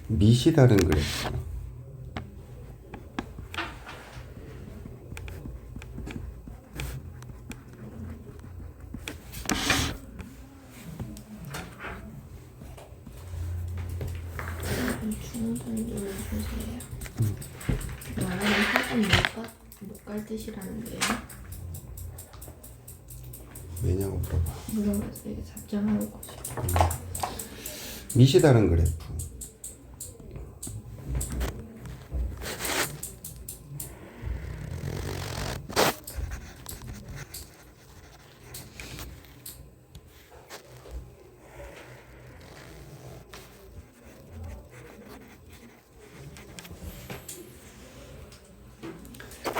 밑이 다른 그래프. 주문서는 좀 주세요. 말하는 학원 못갈 뜻이라는데요. 왜냐고 물어봐. 물어봐서 이게 답장하는 거죠. 밑이 다른 그래프.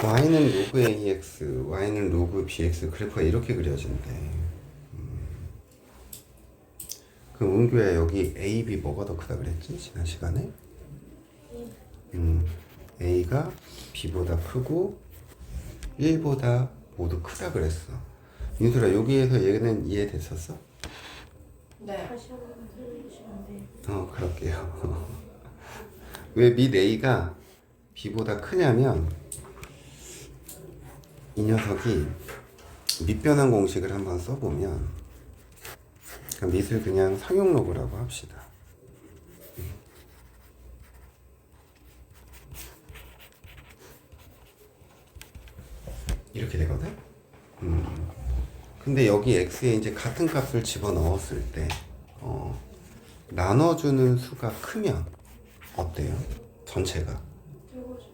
y는 로그 ax, y는 로그 bx 그래프가 이렇게 그려진대. 그럼 은규야 여기 a, b 뭐가 더 크다 그랬지? 지난 시간에? a가 b보다 크고 1보다 모두 크다 그랬어. 윤수라 여기에서 얘는 이해됐었어? 네. 그럴게요. 왜 밑 a가 b보다 크냐면 이 녀석이 밑변환 공식을 한번 써보면 밑을 그냥 상용로그라고 합시다. 이렇게 되거든? 근데 여기 x에 이제 같은 값을 집어넣었을 때 나눠주는 수가 크면 어때요? 전체가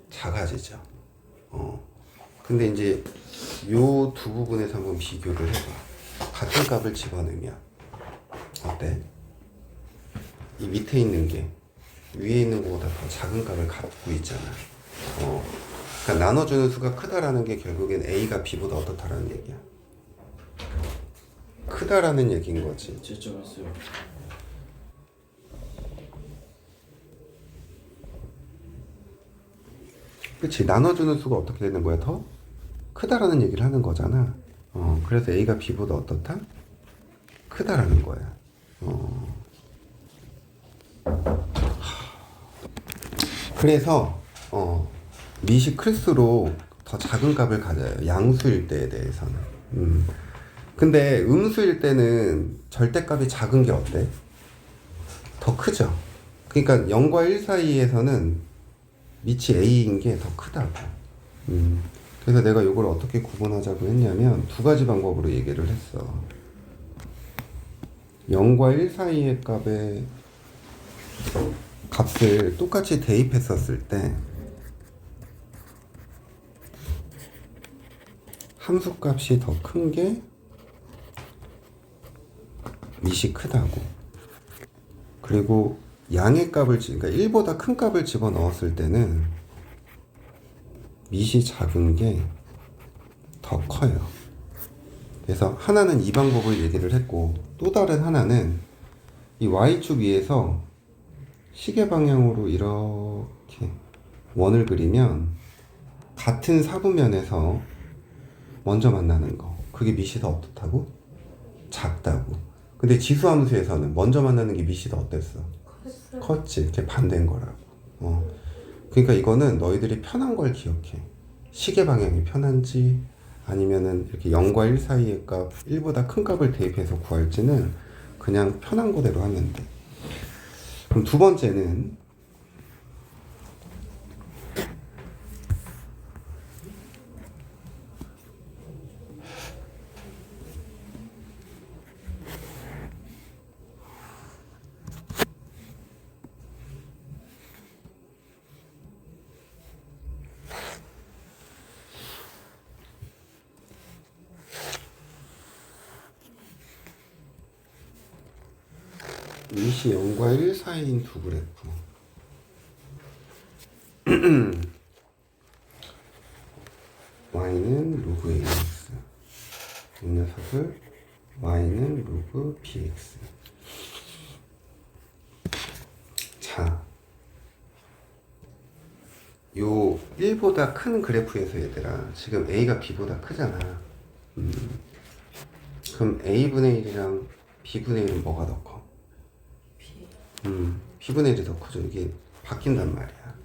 작아지죠. 근데 이제 요 두 부분에서 한번 비교를 해봐. 같은 값을 집어넣으면 어때? 이 밑에 있는 게 위에 있는 것보다 더 작은 값을 갖고 있잖아. 그러니까 나눠주는 수가 크다라는 게 결국엔 a가 b보다 어떻다라는 얘기야. 크다라는 얘기인 거지. 제점했어요. 그치? 나눠주는 수가 어떻게 되는 거야? 더 크다라는 얘기를 하는 거잖아. 그래서 a가 b보다 어떻다? 크다라는 거야. 그래서 밑이 클수록 더 작은 값을 가져요. 양수일 때에 대해서는. 근데 음수일 때는 절대값이 작은 게 어때? 더 크죠. 그러니까 0과 1 사이에서는 밑이 a인 게 더 크다고. 그래서 내가 이걸 어떻게 구분하자고 했냐면 두 가지 방법으로 얘기를 했어. 0과 1 사이의 값을 똑같이 대입했었을 때 함수 값이 더 큰 게 밑이 크다고. 그리고 양의 값을 그러니까 1보다 큰 값을 집어넣었을 때는 밑이 작은 게 더 커요. 그래서 하나는 이 방법을 얘기를 했고 또 다른 하나는 이 y축 위에서 시계 방향으로 이렇게 원을 그리면 같은 사분면에서 먼저 만나는 거 그게 밑이 더 어떻다고? 작다고. 근데 지수함수에서는 먼저 만나는 게 밑이 더 어땠어? 컸지. 이렇게 반대인 거라고. 그러니까 이거는 너희들이 편한 걸 기억해. 시계 방향이 편한지 아니면은 이렇게 0과 1 사이의 값 1보다 큰 값을 대입해서 구할지는 그냥 편한 거대로 하면 돼. 그럼 두 번째는 밑이 0과 1 사이인 두 그래프. y는 로그 ax. 이 녀석을 y는 로그 bx. 자, 요 1보다 큰 그래프에서 얘들아 지금 a가 b보다 크잖아. 그럼 a분의 1이랑 b분의 1은 뭐가 더 커? b분의 1이 더 크죠. 이게 바뀐단 말이야.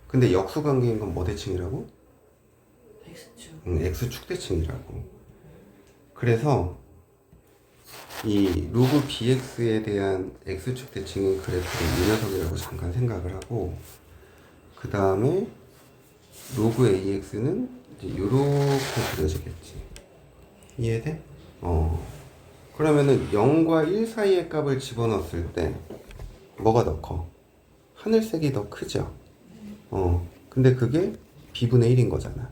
근데 역수관계인 건 뭐 대칭이라고? X축. X축 대칭이라고. 그래서 이 로그 bx에 대한 x축 대칭의 그래프를 이 녀석이라고 잠깐 생각을 하고, 그 다음에 로그 ax는 이제 이렇게 그려지겠지. 이해돼? 그러면은 0과 1 사이의 값을 집어넣었을 때 뭐가 더 커? 하늘색이 더 크죠? 근데 그게 b분의 1인 거잖아.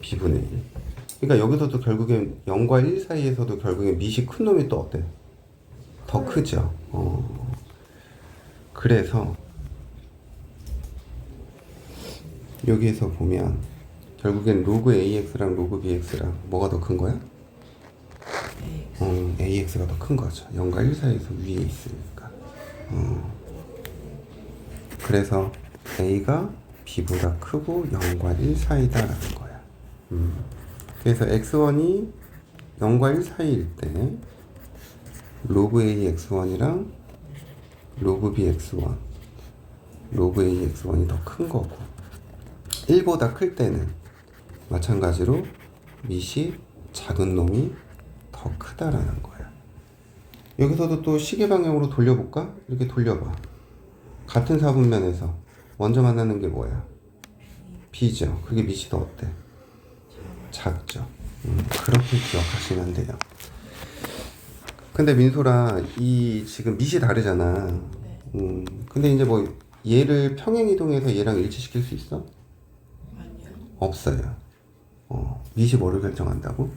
b분의 1. 그러니까 여기서도 결국엔 0과 1 사이에서도 결국엔 밑이 큰 놈이 또 어때? 더 크죠. 그래서 여기에서 보면 결국엔 로그 ax랑 로그 bx랑 뭐가 더 큰 거야? ax가 더 큰 거죠. 0과 1 사이에서 위에 있으니까. 그래서 a가 b보다 크고 0과 1 사이다라는 거야. 그래서 x1이 0과 1 사이일 때 로그 a x1이랑 로그 b x1, 로그 a x1이 더 큰 거고, 1보다 클 때는 마찬가지로 밑이 작은 놈이 더 크다라는 거야. 여기서도 또 시계 방향으로 돌려볼까? 이렇게 돌려봐. 같은 사분면에서 먼저 만나는 게 뭐야? b죠. 그게 밑이 더 어때? 작죠. 그렇게 기억하시면 돼요. 근데 민소라, 이 지금 밑이 다르잖아. 근데 이제 뭐 얘를 평행 이동해서 얘랑 일치시킬 수 있어? 아니요. 없어요. 밑이 뭐를 결정한다고?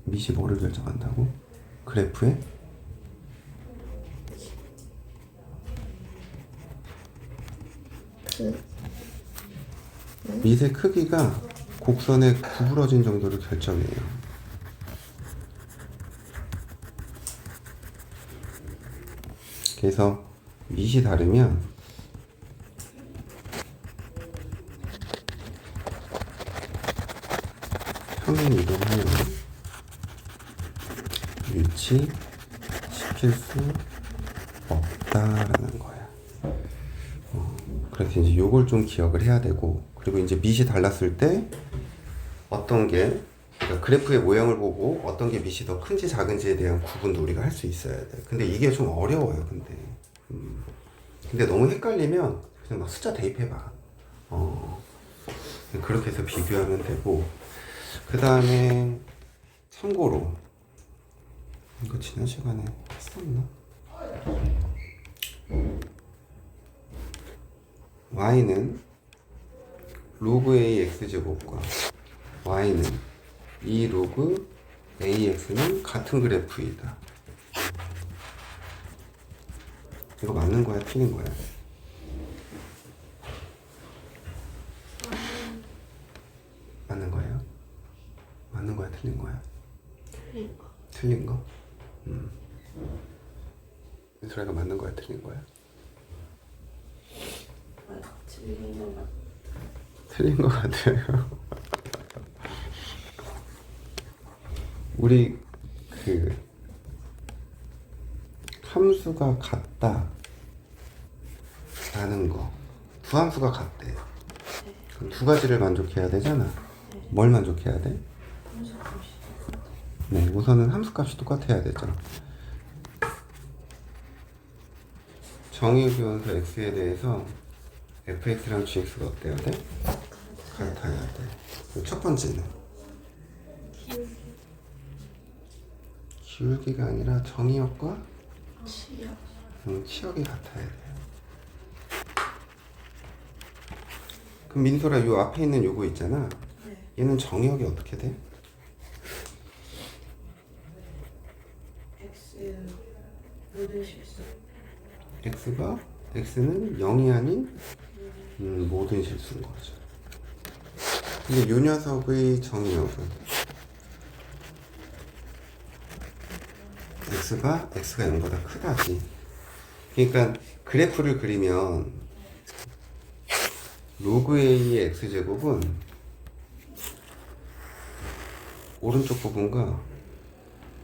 밑이 뭐를 결정한다고? 그래프에? 밑의 크기가 곡선의 구부러진 정도를 결정해요. 그래서 밑이 다르면 평행 이동하여 일치시킬 수 없다라는 거야. 그래서 이제 요걸 좀 기억을 해야 되고, 그리고 이제 밑이 달랐을 때 어떤 게, 그러니까 그래프의 모양을 보고 어떤 게 밑이 더 큰지 작은지에 대한 구분도 우리가 할 수 있어야 돼. 근데 이게 좀 어려워요. 근데 너무 헷갈리면 그냥 막 숫자 대입해봐. 그렇게 해서 비교하면 되고, 그 다음에 참고로 이거 지난 시간에 했었나? y는 로그 a x제곱과 y는 2 로그 ax는 같은 그래프이다. 이거 맞는 거야? 틀린 거야? 맞는 거예요? 맞는 거야? 틀린 거야? 틀린 거. 틀린 거? 민소라가 맞는 거야? 틀린 거야? 틀린 거 같아. 틀린 거 같아요. 우리 그 함수가 같다 라는 거, 두 함수가 같대. 그럼 두 가지를 만족해야 되잖아. 뭘 만족해야 돼? 네, 우선은 함수값이 똑같아야 되죠. 정의의 변수 x에 대해서 fx랑 gx가 어때야 돼? 같아야 돼. 첫 번째는 기울기가 아니라 정의역과 치역. 치역이 같아야 돼. 그럼 민소라, 요 앞에 있는 요거 있잖아. 네. 얘는 정의역이 어떻게 돼? X 모든 실수. x는 0이 아닌 모든 실수인 거죠. 근데 요 녀석의 정의역은 x가 0보다 크다지. 그러니까 그래프를 그리면 로그 a의 x제곱은 오른쪽 부분과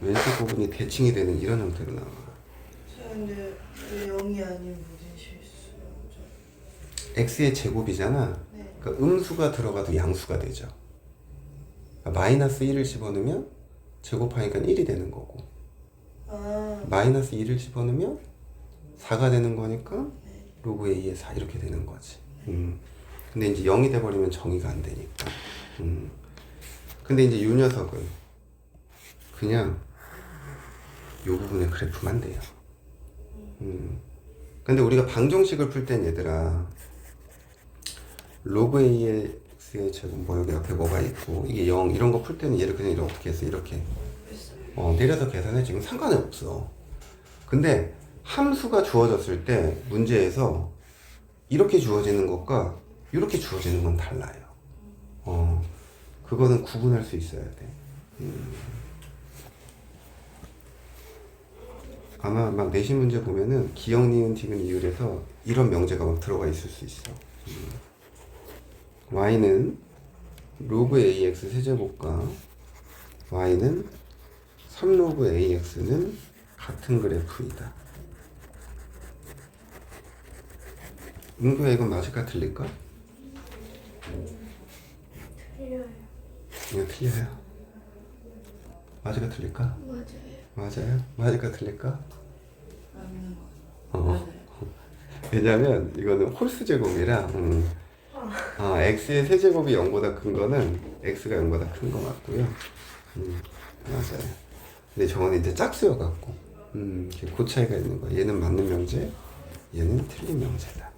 왼쪽 부분이 대칭이 되는 이런 형태로 나와. 근데 왜 0이 아닌 무슨 실수요? x의 제곱이잖아. 네. 그러니까 음수가 들어가도 양수가 되죠. 그러니까 마이너스 1을 집어넣으면 제곱하니까 1이 되는 거고, 아, 마이너스 2를 집어넣으면 4가 되는 거니까 네. 로그 a의 4 이렇게 되는 거지. 근데 이제 0이 돼버리면 정의가 안 되니까. 근데 이제 이 녀석은 그냥 요 부분의 그래프만 돼요. 근데 우리가 방정식을 풀 땐 얘들아, 로그 a의 x의 제곱 뭐 여기 앞에 뭐가 있고 이게 0 이런 거 풀 때는 얘를 그냥 이렇게 했어. 이렇게 내려서 계산해. 지금 상관이 없어. 근데 함수가 주어졌을 때 문제에서 이렇게 주어지는 것과 이렇게 주어지는 건 달라요. 그거는 구분할 수 있어야 돼. 아마 막 내신 문제 보면은 기역, 니은, 디귿, 이율에서 이런 명제가 막 들어가 있을 수 있어. y는 로그 ax 세제곱과 y는 3로그 ax는 같은 그래프이다. 은규야, 이건 맞을까 틀릴까? 틀려요. 이거 틀려요. 맞을까 틀릴까? 맞아요. 맞아요? 맞을까 틀릴까? 맞는 거. 어. 왜냐면 이거는 홀수 제곱이라 x의 세제곱이 0보다 큰 거는 x가 0보다 큰 거 맞고요. 맞아요. 근데 저거는 이제 짝수여 갖고 그 차이가 있는 거야. 얘는 맞는 명제, 얘는 틀린 명제다.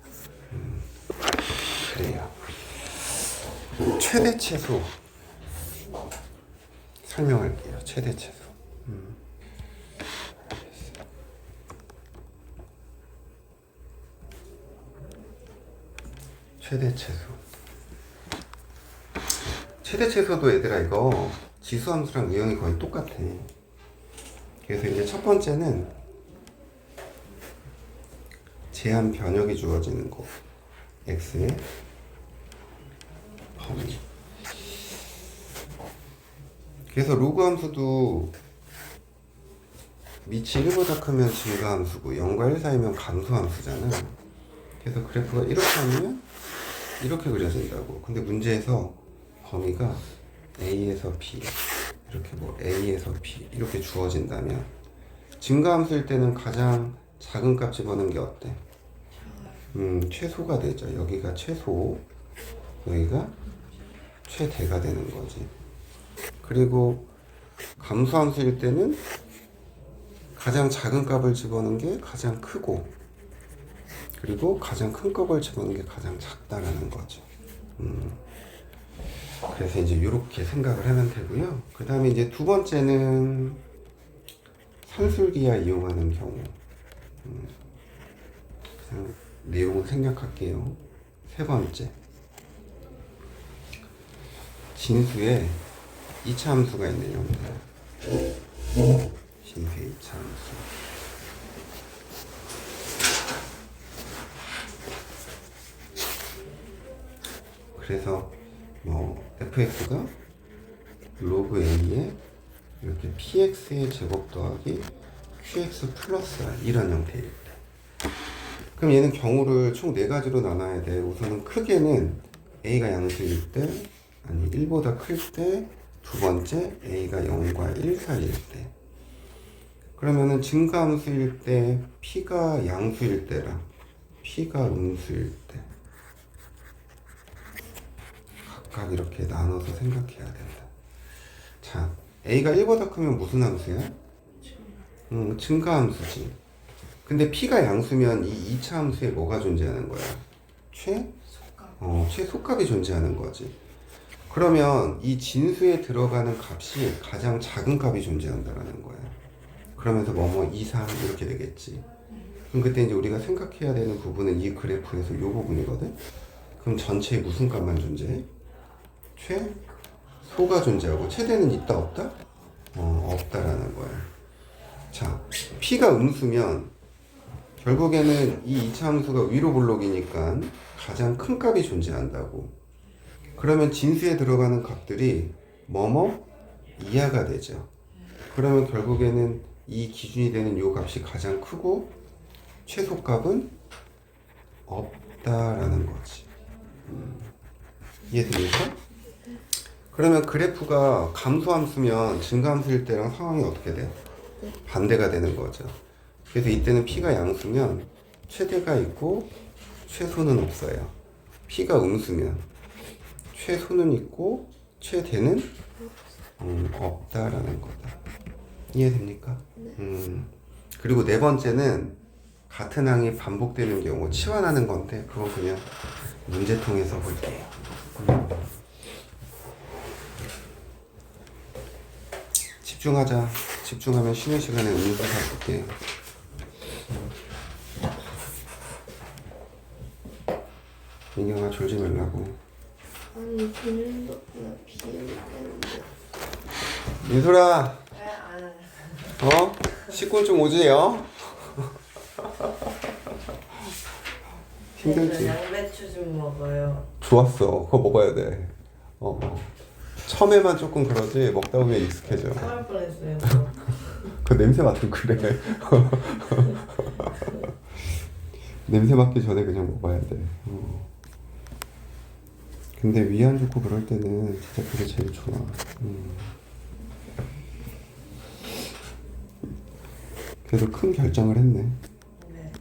그래요. 최대 최소 설명할게요. 최대 최소. 최대 최소. 최대 최소도 얘들아 이거 지수함수랑 유형이 거의 똑같아. 그래서 이제 첫 번째는 제한 변역이 주어지는 거. x의 범위. 그래서 로그 함수도 밑이 1보다 크면 증가함수고 0과 1 사이면 감소함수잖아. 그래서 그래프가 이렇게 하면 이렇게 그려진다고. 근데 문제에서 범위가 a에서 b 이렇게 뭐 a에서 b 이렇게 주어진다면 증가함수일 때는 가장 작은 값 집어넣는 게 어때? 최소가 되죠. 여기가 최소, 여기가 최대가 되는 거지. 그리고 감소함수일 때는 가장 작은 값을 집어넣는 게 가장 크고, 그리고 가장 큰 값을 집어넣는 게 가장 작다라는 거죠. 그래서 이제 이렇게 생각을 하면 되고요. 그 다음에 이제 두 번째는 산술기하 이용하는 경우. 그냥 내용을 생략할게요. 세 번째, 진수에 2차 함수가 있는 형태. 진수의 2차 함수. 그래서 뭐 fx가 로그 a에 이렇게 px의 제곱 더하기 qx 플러스 r 이런 형태일 때, 그럼 얘는 경우를 총 4가지로 나눠야 돼. 우선은 크게는 a가 양수일 때, 아니 1보다 클 때, 두 번째 a가 0과 1 사이일 때. 그러면은 증가함수일 때, p가 양수일 때랑 p가 음수일 때 각각 이렇게 나눠서 생각해야 된다. 자, a가 1보다 크면 무슨 함수야? 증가함수지. 근데 p가 양수면 이 2차 함수에 뭐가 존재하는 거야? 최소값이 존재하는 거지. 그러면 이 진수에 들어가는 값이 가장 작은 값이 존재한다라는 거야. 그러면서 뭐뭐 2, 3 이렇게 되겠지. 그럼 그때 이제 우리가 생각해야 되는 부분은 이 그래프에서 이 부분이거든. 그럼 전체에 무슨 값만 존재해? 최소가 존재하고 최대는 있다 없다? 없다라는 거야. 자, p가 음수면 결국에는 이 2차 함수가 위로 볼록이니까 가장 큰 값이 존재한다고. 그러면 진수에 들어가는 값들이 뭐뭐 이하가 되죠. 그러면 결국에는 이 기준이 되는 요 값이 가장 크고 최소값은 없다라는 거지. 이해됩니까? 그러면 그래프가 감소함수면 증가함수일 때랑 상황이 어떻게 돼요? 반대가 되는 거죠. 그래서 이때는 P가 양수면 최대가 있고 최소는 없어요. P가 음수면 최소는 있고 최대는 없다라는 거다. 이해됩니까? 그리고 네 번째는 같은 항이 반복되는 경우 치환하는 건데 그건 그냥 문제통에서 볼게요. 집중하자. 집중하면 쉬는 시간에 음료수 사줄게요. 민경아 졸지 말라고. 아니 비는도 그냥 비는데. 민솔아, 안 어? 식곤 좀 오지요? 힘들지? 양배추 좀 먹어요. 좋았어. 그거 먹어야 돼. 처음에만 조금 그러지 먹다 보면 익숙해져. 토할 뻔했어요. 그 냄새 맡으면 그래. 냄새 맡기 전에 그냥 먹어야 돼. 근데 위 안 좋고 그럴 때는 진짜 그게 제일 좋아. 그래도 큰 결정을 했네. 네.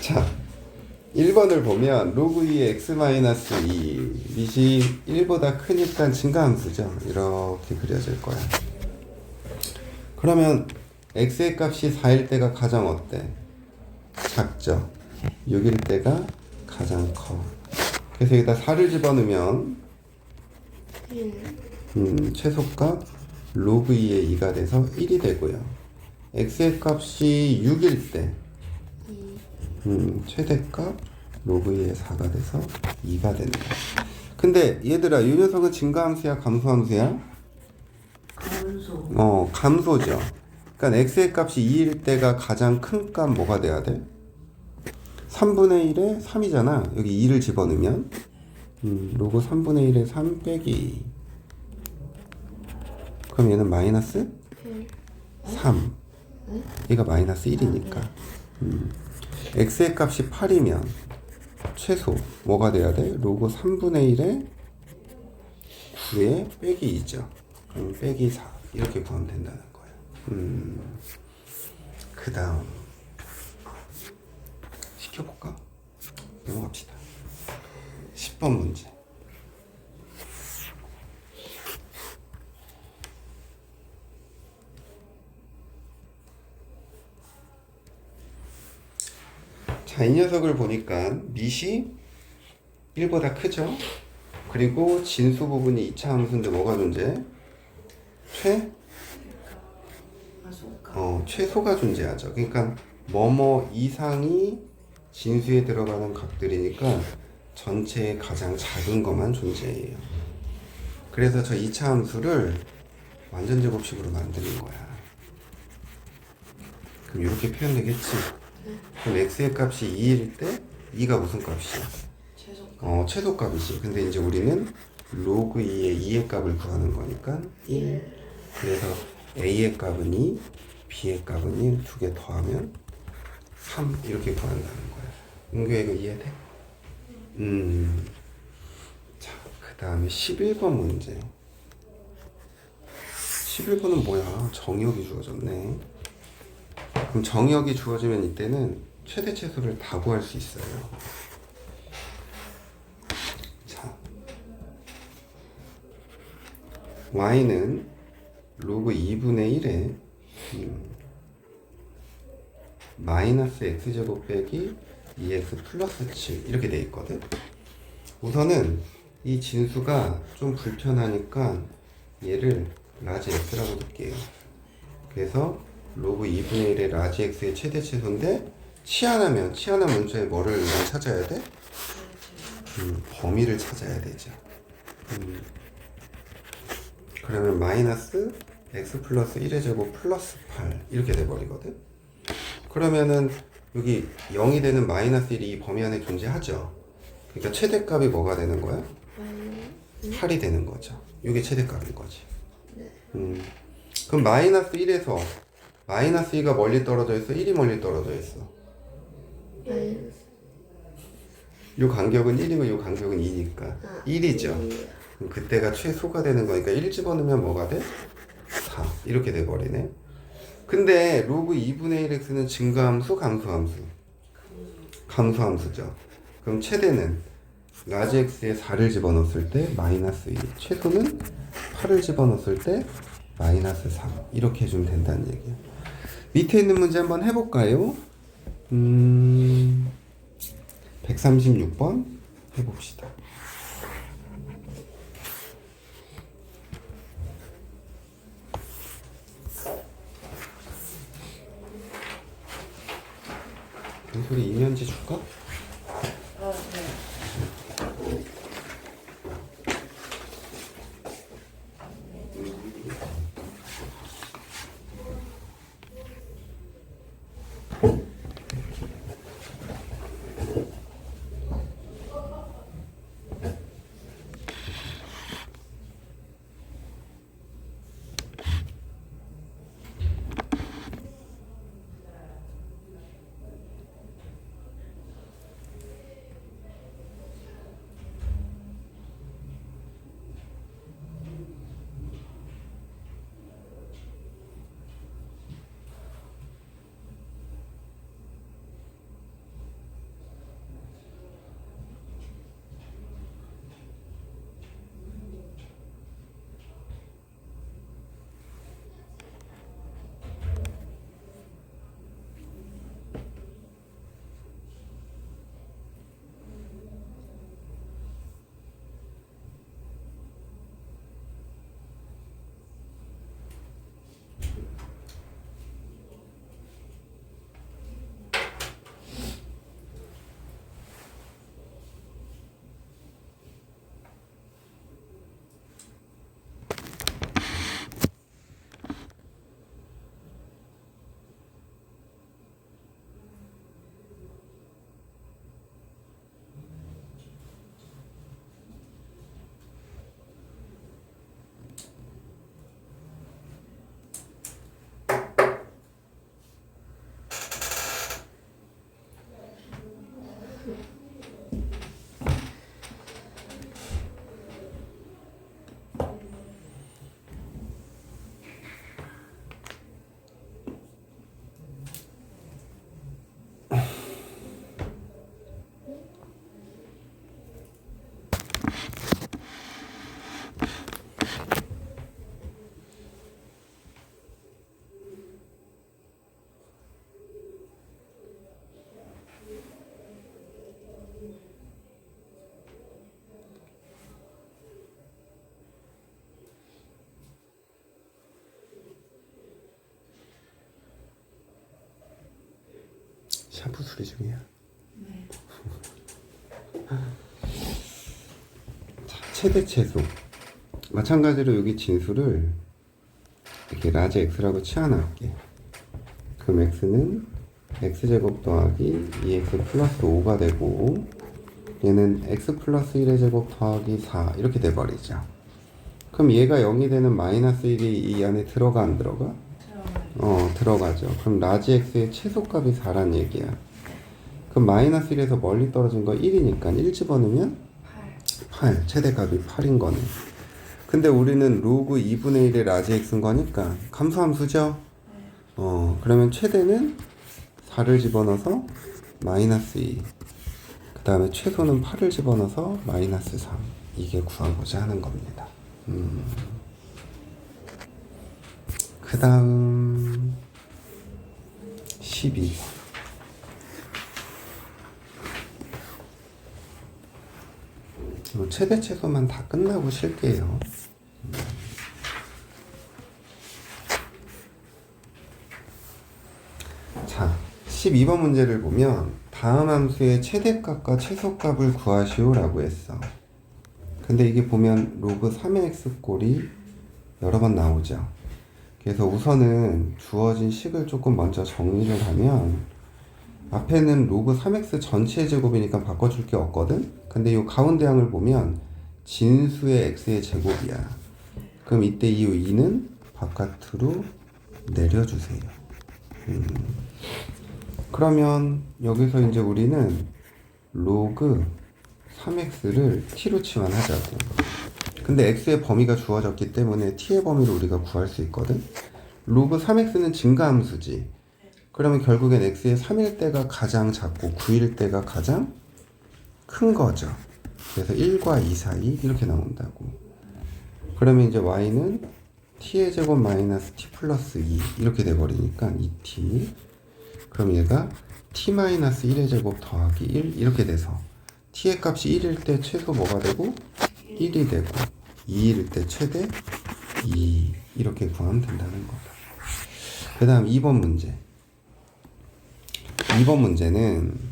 자, 1번을 보면 로그 2의 x-2 밑이 1보다 크니까 증가함수죠. 이렇게 그려질 거야. 그러면 x의 값이 4일 때가 가장 어때? 작죠. 6일 때가 가장 커. 그래서 여기다 4를 집어넣으면 최소값 로그 2의 2가 돼서 1이 되고요. x의 값이 6일 때 최대값 로그 2의 4가 돼서 2가 되는 거야. 근데 얘들아 이 녀석은 증가함수야 감소함수야? 감소. 감소죠. 그러니까 x의 값이 2일 때가 가장 큰 값 뭐가 돼야 돼? 3분의 1에 3이잖아. 여기 2를 집어넣으면 로그 3분의 1에 3 빼기 2. 그럼 얘는 마이너스 3. 얘가 마이너스 1이니까. x의 값이 8이면 최소 뭐가 돼야 돼? 로그 3분의 1에 9에 빼기 2죠. 그럼 빼기 4 이렇게 구하면 된다는 거예요. 그 다음 시켜볼까? 넘어갑시다. 10번 문제. 자, 이 녀석을 보니까 밑이 1보다 크죠? 그리고 진수 부분이 2차 함수인데 뭐가 존재해? 최소가 존재하죠. 그러니까 뭐뭐 이상이 진수에 들어가는 값들이니까 전체의 가장 작은 것만 존재해요. 그래서 저 2차 함수를 완전 제곱식으로 만드는 거야. 그럼 이렇게 표현되겠지? 그럼 x의 값이 2일 때 2가 무슨 값이야? 최소. 최소값이지. 근데 이제 우리는 로그 2의 2의 값을 구하는 거니까 1. 그래서 a의 값은 2, b의 값은 1, 두 개 더하면 3 이렇게 구한다는 거야. 은규야 이거 이해돼? 자, 그 다음에 11번 문제. 11번은 뭐야? 정의역이 주어졌네. 그럼 정의역이 주어지면 이때는 최대 최소를 다 구할 수 있어요. 자, y는 로그 2분의 1에 마이너스 x제곱 빼기 2x 플러스 7 이렇게 돼 있거든. 우선은 이 진수가 좀 불편하니까 얘를 라지 x라고 둘게요. 그래서 로그 2분의 1의 라지 x의 최대 최소인데 치환하면 문자에 뭐를 우리가 찾아야 돼? 범위를 찾아야 되죠. 그러면 마이너스 x 플러스 1의 제곱 플러스 8 이렇게 돼버리거든. 그러면은 여기 0이 되는 마이너스 1이 이 범위 안에 존재하죠. 그러니까 최대값이 뭐가 되는 거야? 8이 되는 거죠. 이게 최대값인 거지. 그럼 마이너스 1에서 마이너스 2가 멀리 떨어져 있어? 1이 멀리 떨어져 있어? 마이너스. 이 간격은 1이고 이 간격은 2니까 1이죠. 그럼 그때가 최소가 되는 거니까 1 집어넣으면 뭐가 돼? 4 이렇게 돼버리네. 근데 로그 2분의 1x는 증가함수 감소함수? 감소함수죠. 그럼 최대는 라지 x에 4를 집어넣었을 때 마이너스 2, 최소는 8을 집어넣었을 때 마이너스 3 이렇게 해주면 된다는 얘기야. 밑에 있는 문제 한번 해볼까요? 136번 해봅시다. 소리 이면지 줄까? 네. 샴푸 수리 중이야. 네. 자, 최대 최소. 마찬가지로 여기 진수를 이렇게 라지 x라고 치환할게. 그럼 x는 x제곱 더하기 2x 플러스 5가 되고 얘는 x 플러스 1의 제곱 더하기 4 이렇게 돼버리죠. 그럼 얘가 0이 되는 마이너스 1이 이 안에 들어가 안 들어가? 들어가죠. 그럼 라지 x의 최소값이 4란 얘기야. 그럼 마이너스 1에서 멀리 떨어진 거 1이니까 1 집어넣으면 8. 최대값이 8인 거네. 근데 우리는 로그 2분의 1의 라지 x인 거니까 감소함수죠? 그러면 최대는 4를 집어넣어서 마이너스 2. 그 다음에 최소는 8을 집어넣어서 마이너스 3. 이게 구하고자 하는 겁니다. 그 다음 12번. 최대 최소만 다 끝나고 쉴게요. 자, 12번 문제를 보면 다음 함수의 최대값과 최소값을 구하시오 라고 했어. 근데 이게 보면 로그 3의 x꼴이 여러 번 나오죠. 그래서 우선은 주어진 식을 조금 먼저 정리를 하면 앞에는 로그 3x 전체 제곱이니까 바꿔줄 게 없거든. 근데 이 가운데 항을 보면 진수의 x의 제곱이야. 그럼 이때 이 2는 바깥으로 내려주세요. 그러면 여기서 이제 우리는 로그 3x를 t로 치환하자고. 근데 x의 범위가 주어졌기 때문에 t의 범위를 우리가 구할 수 있거든. 로그 3x는 증가함수지. 그러면 결국엔 x의 3일 때가 가장 작고 9일 때가 가장 큰 거죠. 그래서 1과 2 사이 이렇게 나온다고. 그러면 이제 y는 t의 제곱 마이너스 t 플러스 2 이렇게 돼버리니까 2t. 그럼 얘가 t 마이너스 1의 제곱 더하기 1 이렇게 돼서 t의 값이 1일 때 최소 뭐가 되고 1이 되고 2일 때 최대 2 이렇게 구하면 된다는 거다. 그 다음 2번 문제. 2번 문제는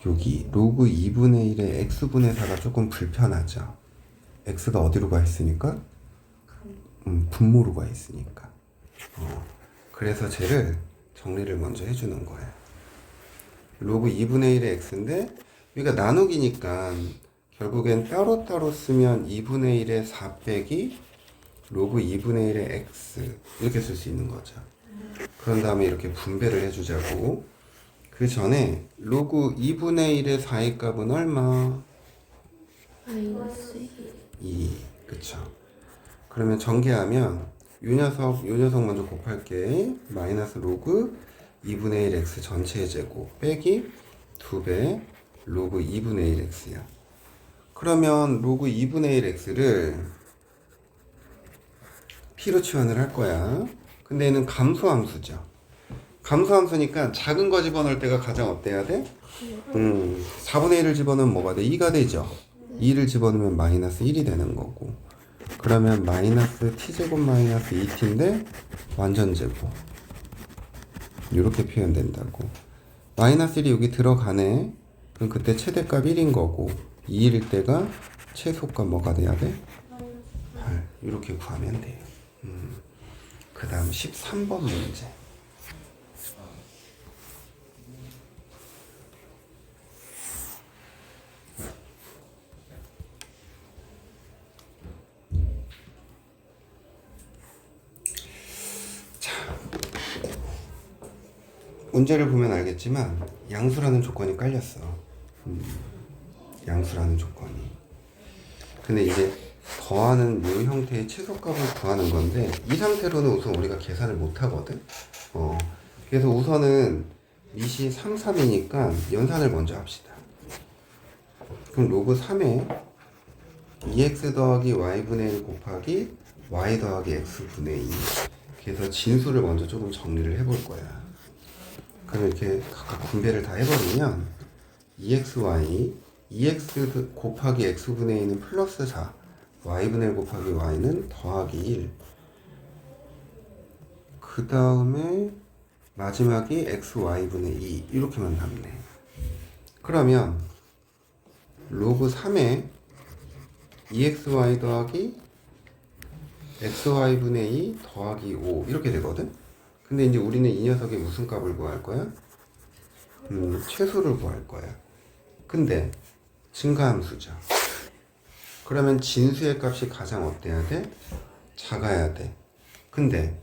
여기 로그 2분의 1의 x분의 4가 조금 불편하죠. x가 어디로 가 있으니까? 분모로 가 있으니까. 그래서 쟤를 정리를 먼저 해주는 거예요. 로그 2분의 1의 x인데 여기가 나누기니까 결국엔 따로따로 쓰면 2분의 1의 4 빼기 로그 2분의 1의 x 이렇게 쓸 수 있는 거죠. 그런 다음에 이렇게 분배를 해주자고. 그 전에 로그 2분의 1의 4의 값은 얼마? 마이너스 2. 그쵸. 그러면 전개하면 요 녀석 먼저 곱할게. 마이너스 로그 2분의 1 x 전체의 제곱 빼기 2배 로그 2분의 1 x야. 그러면 로그 2분의 1 x를 p로 치환을 할 거야. 근데 얘는 감소함수죠. 감소함수니까 작은 거 집어넣을 때가 가장 어때야 돼? 4분의 1을 집어넣으면 뭐가 돼? 2가 되죠. 2를 집어넣으면 마이너스 1이 되는 거고. 그러면 마이너스 t제곱 마이너스 2t인데 완전 제곱. 이렇게 표현된다고. 마이너스 1이 여기 들어가네. 그럼 그때 최대값 1인 거고 2일 때가 최소값 뭐가 돼야 돼? 8. 이렇게 구하면 돼요. 그 다음 13번 문제. 문제를 보면 알겠지만 양수라는 조건이 깔렸어. 양수라는 조건이. 근데 이제 더하는 요 형태의 최소값을 구하는 건데 이 상태로는 우선 우리가 계산을 못 하거든. 그래서 우선은 미시 3, 3이니까 연산을 먼저 합시다. 그럼 로그 3에 2x 더하기 y분의 1 곱하기 y 더하기 x분의 2. 그래서 진수를 먼저 조금 정리를 해볼 거야. 그럼 이렇게 각각 분배를 다 해버리면 2xy 2x 곱하기 x분의 2는 플러스 4 y분의 1 곱하기 y는 더하기 1. 그 다음에 마지막이 xy분의 2 이렇게만 남네. 그러면 로그 3에 2xy 더하기 xy분의 2 더하기 5 이렇게 되거든. 근데 이제 우리는 이 녀석의 무슨 값을 구할 거야? 최소를 구할 거야. 근데 증가함수죠. 그러면 진수의 값이 가장 어때야 돼? 작아야 돼. 근데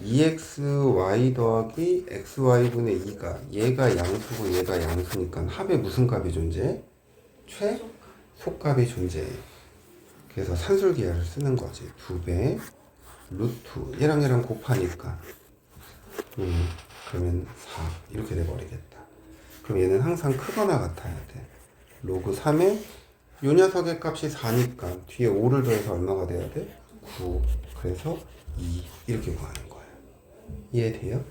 2xy 더하기 xy분의 2가 얘가 양수고 얘가 양수니까 합에 무슨 값이 존재해? 최소값이 존재해. 그래서 산술기하를 쓰는 거지. 2배 루트 얘랑 곱하니까 그러면 4 이렇게 돼버리겠다. 그럼 얘는 항상 크거나 같아야 돼. 로그 3에 요 녀석의 값이 4니까 뒤에 5를 더해서 얼마가 돼야 돼? 9. 그래서 2 이렇게 구하는 거야. 이해돼요?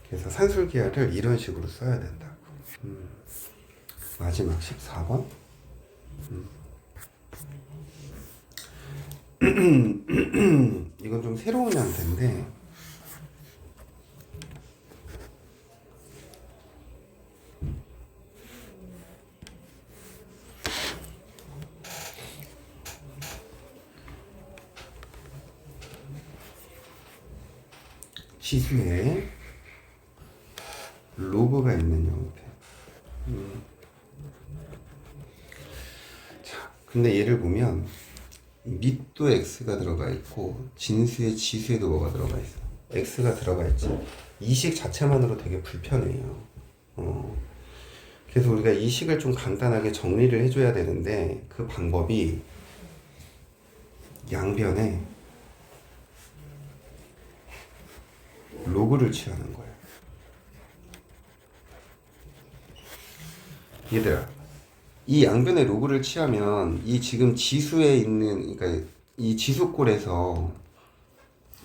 그래서 산술기하를 이런 식으로 써야 된다고. 마지막 14번. 이건 좀 새로운 형태인데 지수에 로그가 있는 형태. 근데 얘를 보면 밑도 x가 들어가 있고 진수의 지수에도 뭐가 들어가 있어? x가 들어가 있지. 이 식 자체만으로 되게 불편해요. 그래서 우리가 이 식을 좀 간단하게 정리를 해줘야 되는데 그 방법이 양변에 로그를 취하는 거예요. 얘들아, 이 양변에 로그를 취하면 이 지금 지수에 있는, 그러니까 이 지수꼴에서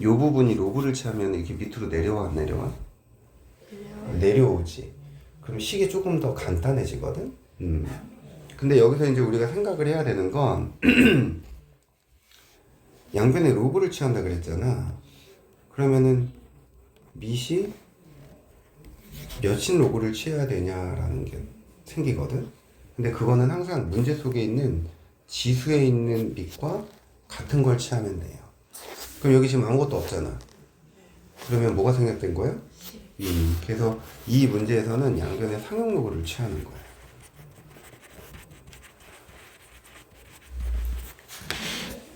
이 부분이 로그를 취하면 이렇게 밑으로 내려와 안 내려와? 내려오지. 그럼 식이 조금 더 간단해지거든. 근데 여기서 이제 우리가 생각을 해야 되는 건 양변에 로그를 취한다 그랬잖아. 그러면은 밑이 몇인 로그를 취해야 되냐라는 게 생기거든. 근데 그거는 항상 문제 속에 있는 지수에 있는 밑과 같은 걸 취하면 돼요. 그럼 여기 지금 아무것도 없잖아. 그러면 뭐가 생략된 거야? 그래서 이 문제에서는 양변의 상용 로그를 취하는 거야.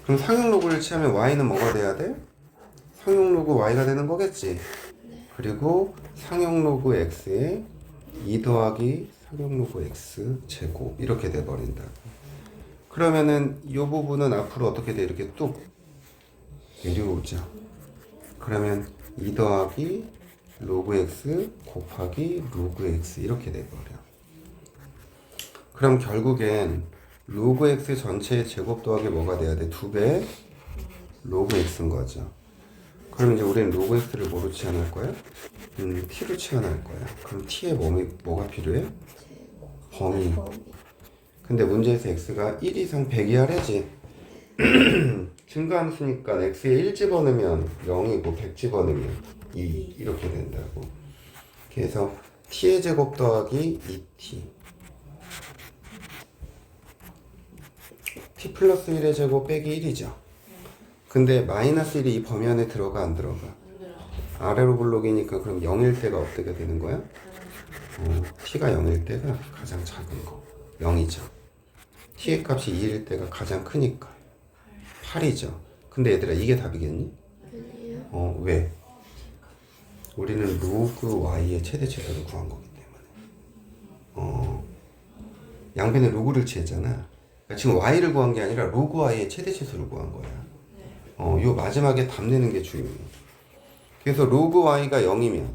그럼 상용 로그를 취하면 y는 뭐가 돼야 돼? 상용 로그 y가 되는 거겠지. 그리고 상용 로그 x에 2 더하기 상용 로그 x 제곱 이렇게 돼버린다. 그러면은 이 부분은 앞으로 어떻게 돼? 이렇게 뚝 내려오죠. 그러면 2 더하기 로그 x 곱하기 로그 x 이렇게 돼버려. 그럼 결국엔 로그 x 전체의 제곱 더하기 뭐가 돼야 돼? 2배 로그 x인 거죠. 그럼 이제 우리는 로그 x를 뭐로 치환할 거야? t로 치환할 거야. 그럼 t의 뭐가 필요해? 범위. 근데 문제에서 x가 1 이상 100 이하래지. 증가함수니까 x에 1 집어넣으면 0이고 100 집어넣으면 2 이렇게 된다고. 그래서 t의 제곱 더하기 2t t 플러스 1의 제곱 빼기 1이죠. 근데 마이너스 1이 이 범위 안에 들어가 안 들어가? 아래로 블록이니까 그럼 0일 때가 어떻게 되는 거야? t가 0일 때가 가장 작은 거 0이죠. t의 값이 2일 때가 가장 크니까 8이죠. 근데 얘들아 이게 답이겠니? 아니요. 왜? 우리는 로그 y의 최대치수를 구한 거기 때문에 양변에 로그를 취했잖아. 그러니까 지금 y를 구한 게 아니라 로그 y의 최대치수를 구한 거야. 요 마지막에 답 내는 게 중요해. 그래서 로그 y가 0이면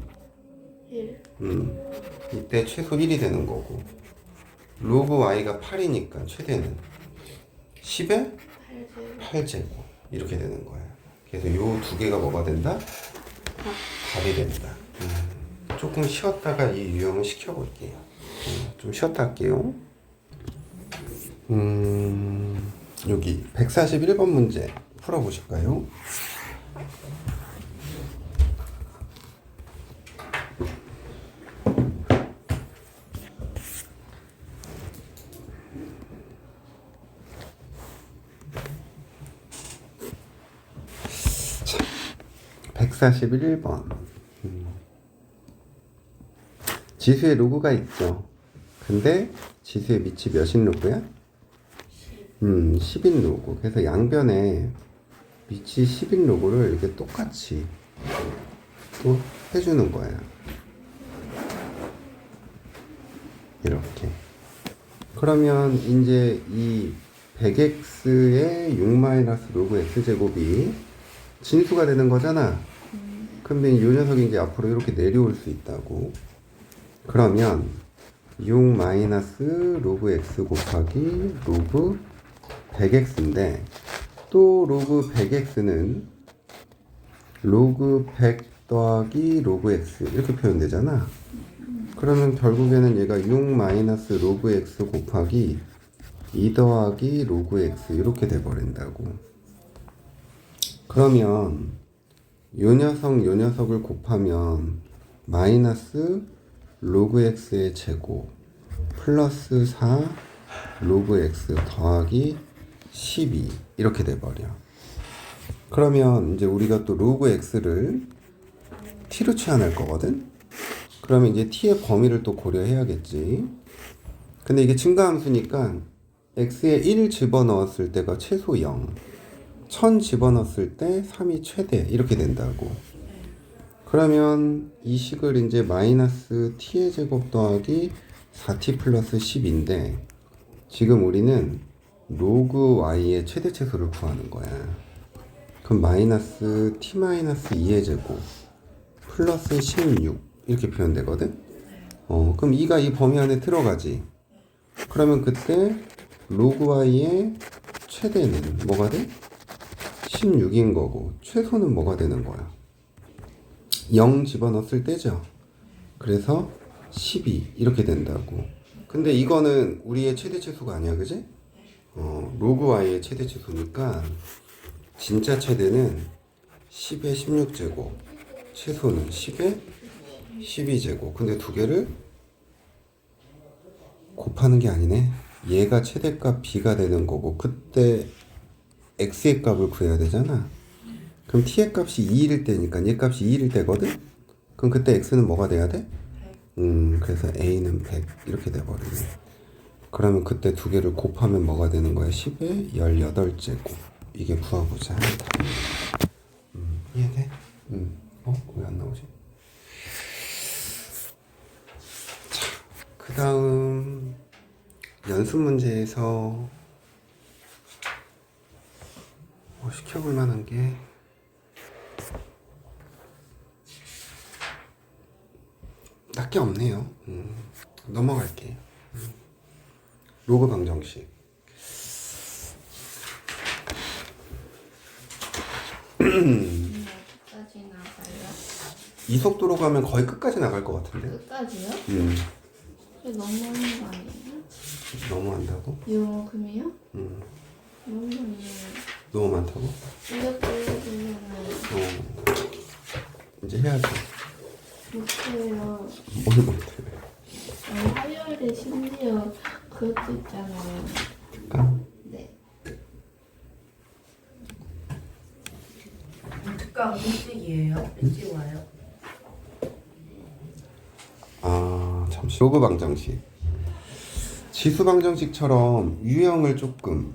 1. 이때 최소 1이 되는 거고 로그 y가 8이니까 최대는 10의 8제곱 이렇게 되는 거야. 그래서 요 두 개가 뭐가 된다? 답이 된다. 조금 쉬었다가 이 유형을 시켜볼게요. 좀 쉬었다 할게요. 여기 141번 문제 풀어보실까요? 자, 141번. 지수에 로그가 있죠. 근데 지수의 밑이 몇인 로그야? 10인 로그. 그래서 양변에 밑이 10인 로그를 이렇게 똑같이 또 해주는 거야. 이렇게. 그러면 이제 이 100x의 6 로그 x제곱이 진수가 되는 거잖아. 근데 이 녀석이 이제 앞으로 이렇게 내려올 수 있다고. 그러면 6 로그 x 곱하기 로그 100x인데 또 로그 100x는 로그 100 더하기 로그 x 이렇게 표현되잖아. 그러면 결국에는 얘가 6 로그 x 곱하기 2 더하기 로그 x 이렇게 돼버린다고. 그러면 요 녀석을 곱하면 마이너스 로그 x의 제곱 플러스 4 로그 x 더하기 12 이렇게 돼버려. 그러면 이제 우리가 또 로그 x를 t로 취환할 거거든. 그러면 이제 t의 범위를 또 고려해야겠지. 근데 이게 증가함수니까 x에 1 집어넣었을 때가 최소 0, 1000 집어넣었을 때 3이 최대 이렇게 된다고. 그러면 이 식을 이제 마이너스 t의 제곱 더하기 4t 플러스 10인데 지금 우리는 로그 y의 최대치수를 구하는 거야. 그럼 마이너스 t 마이너스 2의 제곱 플러스 16 이렇게 표현되거든. 그럼 2가 이 범위 안에 들어가지. 그러면 그때 로그 y의 최대는 뭐가 돼? 16인 거고 최소는 뭐가 되는 거야? 0 집어넣었을 때죠. 그래서 12 이렇게 된다고. 근데 이거는 우리의 최대치수가 아니야, 그지? 로그 y의 최대치수니까 진짜 최대는 10의 16제곱, 최소는 10의 12제곱. 근데 두 개를 곱하는 게 아니네. 얘가 최대값 b가 되는 거고 그때 x의 값을 구해야 되잖아. 그럼 t의 값이 2일 때니까 얘 값이 2일 때거든? 그럼 그때 x는 뭐가 돼야 돼? 그래서 a는 100 이렇게 돼버리네. 그러면 그때 두 개를 곱하면 뭐가 되는 거야? 10의 18제곱. 이게 구하고자 하는 답입니다. 이해돼? 왜 안 나오지? 자, 그 다음 연습 문제에서 뭐 시켜볼 만한 게 딱히 없네요. 넘어갈게요. 로그 방정식. 어디까지 나가요? 이 속도로 가면 거의 끝까지 나갈 것 같은데. 끝까지요? 저 너무하는 거 아니에요? 너무한다고? 요금이요? 너무 너무 많다고? 이렇게 해주면은 이제 해야지. 못해요. 뭘 못해. 아니, 화요일에 심지어 그것도 있잖아요. 특강? 네. 특강 일찍이에요? 일찍 와요? 잠시. 로그 방정식. 지수 방정식처럼 유형을 조금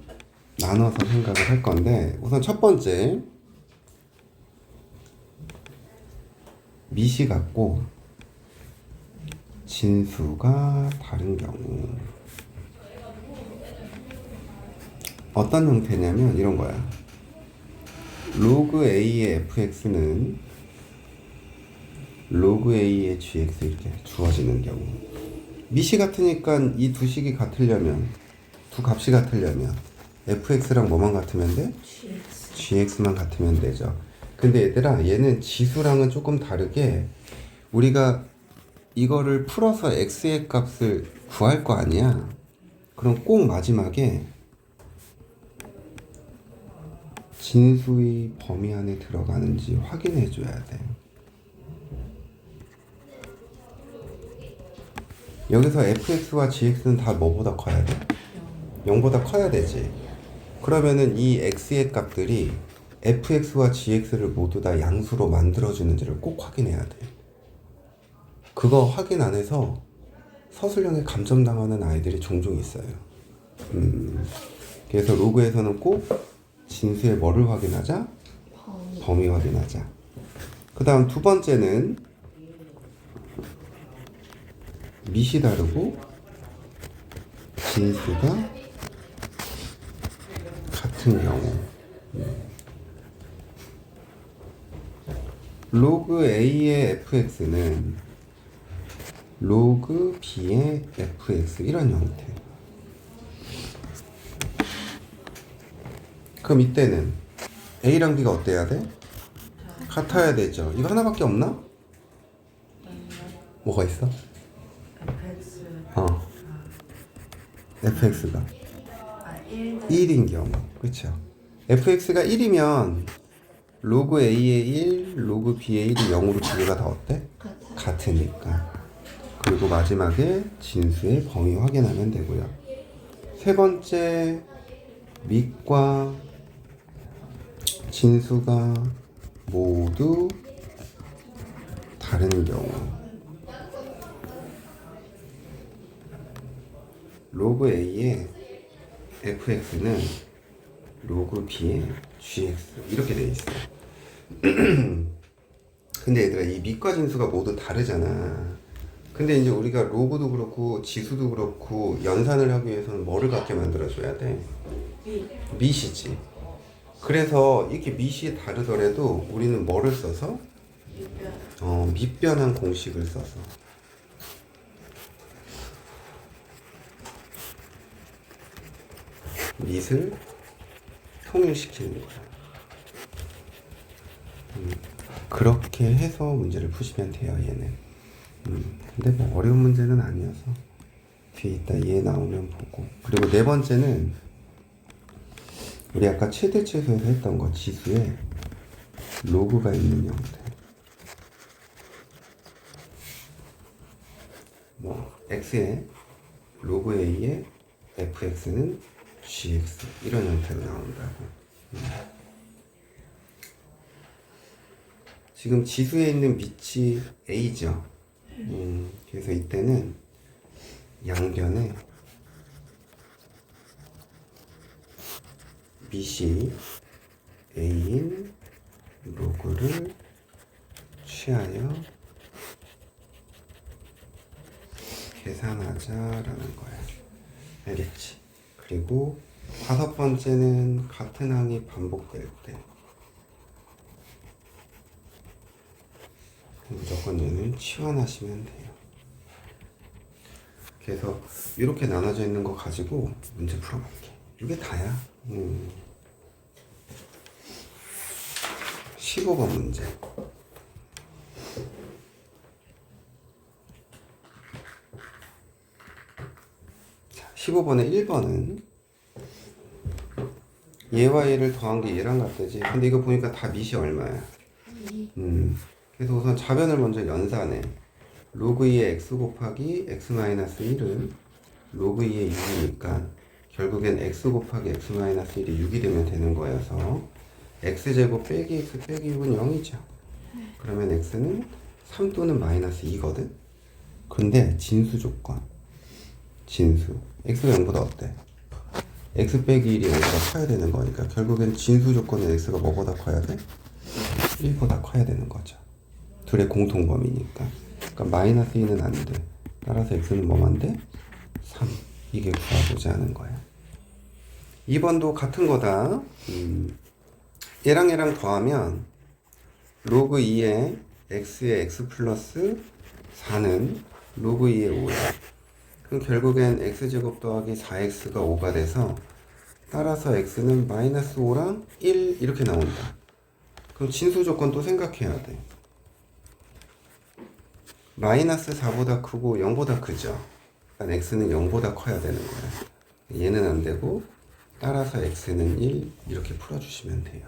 나눠서 생각을 할 건데 우선 첫 번째 미시 같고 진수가 다른 경우 어떤 형태냐면 이런 거야. 로그 a의 fx는 로그 a의 gx 이렇게 주어지는 경우. 미시 같으니까 이 두 식이 같으려면 두 값이 같으려면 fx랑 뭐만 같으면 돼? gx만 같으면 되죠. 근데 얘들아 얘는 지수랑은 조금 다르게 우리가 이거를 풀어서 x의 값을 구할 거 아니야. 그럼 꼭 마지막에 진수의 범위 안에 들어가는지 확인해 줘야 돼. 여기서 fx와 gx는 다 뭐보다 커야 돼? 0보다 커야 되지. 그러면은 이 x의 값들이 fx와 gx를 모두 다 양수로 만들어주는지를 꼭 확인해야 돼. 그거 확인 안 해서 서술형에 감점당하는 아이들이 종종 있어요. 그래서 로그에서는 꼭 진수의 뭐를 확인하자? 범위 확인하자. 그 다음 두 번째는 미시 다르고 진수가 같은 경우. 로그 a의 fx는 로그 b의 fx 이런 형태. 그럼 이때는 a랑 b가 어때야 돼? 같아야 되죠. 이거 하나밖에 없나? 뭐가 있어? fx가 1인 경우. 그렇죠. fx가 1이면 로그 a의 1, 로그 b의 1이 0으로 두 개가 다 어때? 같으니까. 그리고 마지막에 진수의 범위 확인하면 되고요. 세 번째, 밑과 진수가 모두 다른 경우. 로그 a의 fx는 로그 b의 gx 이렇게 돼 있어. 근데 얘들아 이 밑과 진수가 모두 다르잖아. 근데 이제 우리가 로그도 그렇고 지수도 그렇고 연산을 하기 위해서는 뭐를 같게 만들어줘야 돼? 밑이지. 그래서 이렇게 밑이 다르더라도 우리는 뭐를 써서? 밑변한 공식을 써서. 밑을 통일시키는 거야. 그렇게 해서 문제를 푸시면 돼요, 얘는. 근데 뭐 어려운 문제는 아니어서 뒤에 있다 얘 나오면 보고. 그리고 네 번째는 우리 아까 최대치에서 했던 거 지수에 로그가 있는 형태. 뭐 x에 로그 a의 fx는 gx 이런 형태로 나온다고. 지금 지수에 있는 밑이 a죠. 그래서 이때는 양변에 밑이 a인 로그를 취하여 계산하자라는 거야. 알겠지? 그리고 다섯 번째는 같은 항이 반복될 때 무조건 얘는 치환하시면 돼요. 그래서 이렇게 나눠져 있는 거 가지고 문제 풀어볼게. 이게 다야. 15번 문제. 자, 15번에 1번은 얘와 얘를 더한 게 얘랑 같대지. 근데 이거 보니까 다 밑이 얼마야? 그래서 우선 좌변을 먼저 연산해. 로그 2의 x 곱하기 x 마이너스 1은 로그 2의 6이니까 결국엔 x 곱하기 x 마이너스 1이 6이 되면 되는 거여서 x제곱 빼기 x 빼기 6은 0이죠. 그러면 x는 3 또는 마이너스 2거든. 근데 진수 조건. 진수. x가 0보다 어때? x 빼기 1이 0보다 커야 되는 거니까 결국엔 진수 조건은 x가 뭐보다 커야 돼? 1보다 커야 되는 거죠. 둘의 공통범위니까. 그러니까 마이너스 2는 안 돼. 따라서 x는 뭐만 돼? 3. 이게 구하고자 하는 거야. 2번도 같은 거다. 얘랑 얘랑 더하면 로그 2의 x의 x 플러스 4는 로그 2의 5야. 그럼 결국엔 x제곱 더하기 4x가 5가 돼서 따라서 x는 마이너스 5랑 1 이렇게 나온다. 그럼 진수 조건 또 생각해야 돼. 마이너스 4보다 크고 0보다 크죠. 그러니까 x는 0보다 커야 되는 거야. 얘는 안 되고 따라서 x는 1 이렇게 풀어주시면 돼요.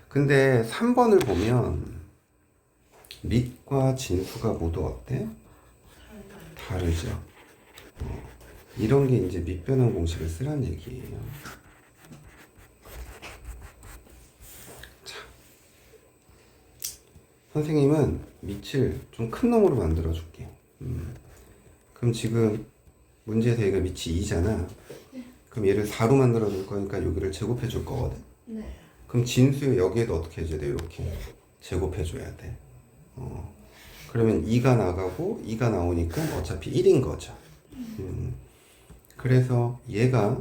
근데 3번을 보면 밑과 진수가 모두 어때? 다르죠. 이런 게 이제 밑변환 공식을 쓰란 얘기예요. 자, 선생님은 밑을 좀 큰 놈으로 만들어 줄게. 그럼 지금 문제에서 얘가 밑이 2잖아. 그럼 얘를 4로 만들어 줄 거니까 여기를 제곱해 줄 거거든. 네. 그럼 진수 여기에도 어떻게 해줘야 돼? 이렇게 제곱해 줘야 돼. 그러면 2가 나가고 2가 나오니까 어차피 1인 거죠. 그래서 얘가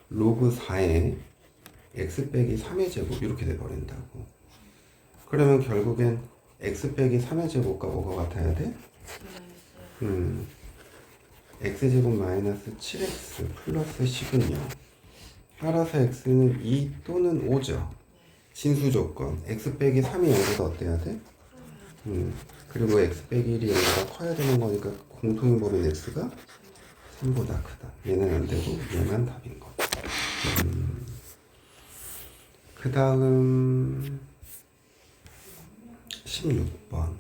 로그 4에 x 빼기 3의 제곱 이렇게 돼버린다고. 그러면 결국엔 x 빼기 3의 제곱과 뭐가 같아야 돼? x제곱 마이너스 7x 플러스 10은 0. 따라서 x는 2 또는 5죠. 진수 조건 x 빼기 3이 0보다 어때야 돼? 그리고 x 빼기 1이 0보다 커야 되는 거니까 공통인 범위는 x가 3보다 크다. 얘는 안 되고 얘만 답인 거. 그 다음 16번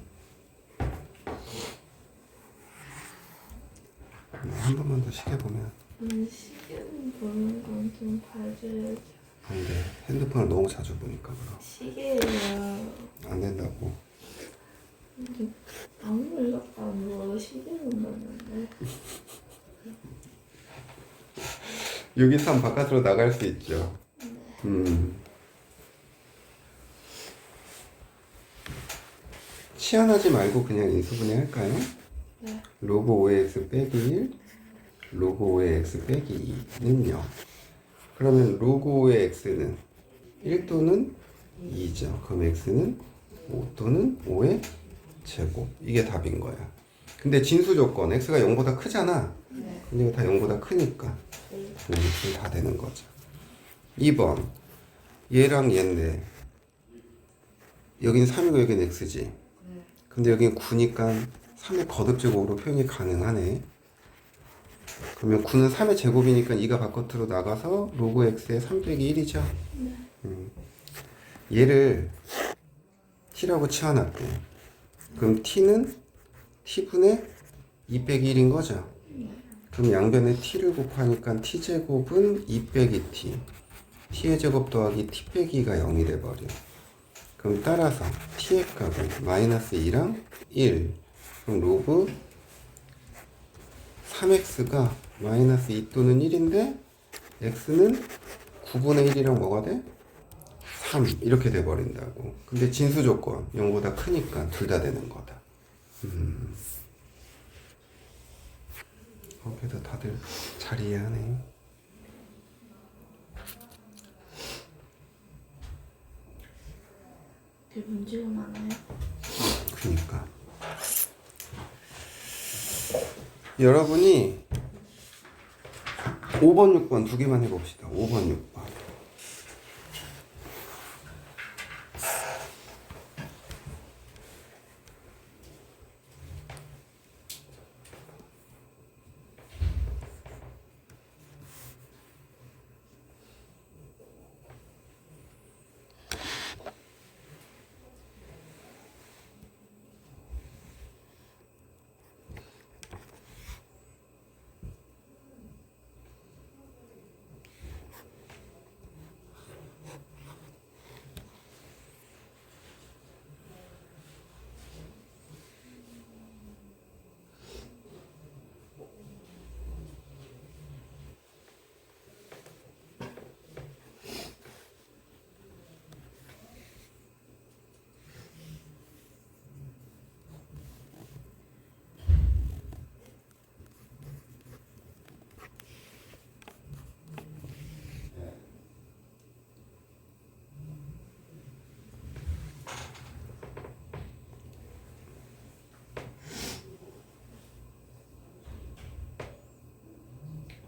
한 번만 더 시계 보면 시계는 보는 건 좀 봐줘야죠. 안 돼. 핸드폰을 너무 자주 보니까 그럼 시계야. 안 된다고. 근데 아무 연락도 안 들어와서 시계는 봤는데. 여기서 한 바깥으로 나갈 수 있죠. 치환하지 말고 그냥 인수분해 할까요? 네. 로그 5의 x 빼기 1, 로그 5의 x 빼기 2는 0. 그러면 로그 5의 x는 1 또는 2죠. 그럼 x는 5 또는 5의 제곱. 이게 답인 거야. 근데 진수 조건 x가 0보다 크잖아. 네. 근데 이거 다 0보다 크니까 이렇게 다 되는 거죠. 2번 얘랑 얘인데 여긴 3이고 여긴 x지. 근데 여긴 9니까 3의 거듭제곱으로 표현이 가능하네. 그러면 9는 3의 제곱이니까 2가 바깥으로 나가서 로그 x의 3 빼기 1이죠. 얘를 t라고 치환할게. 그럼 t는 t분의 2 빼기 1인 거죠. 그럼 양변에 t를 곱하니까 t제곱은 2 빼기 t. t의 제곱 더하기 t 빼기가 0이 돼버려. 그럼 따라서 t의 값은 마이너스 2랑 1. 그럼 로그 3x가 마이너스 2 또는 1인데 x는 9분의 1이랑 뭐가 돼? 3 이렇게 돼버린다고. 근데 진수 조건 0보다 크니까 둘 다 되는 거다. 그래도 다들 잘 이해하네. 되게 문제가 많아요. 그니까 여러분이 5번, 6번 두 개만 해봅시다. 5번, 6번.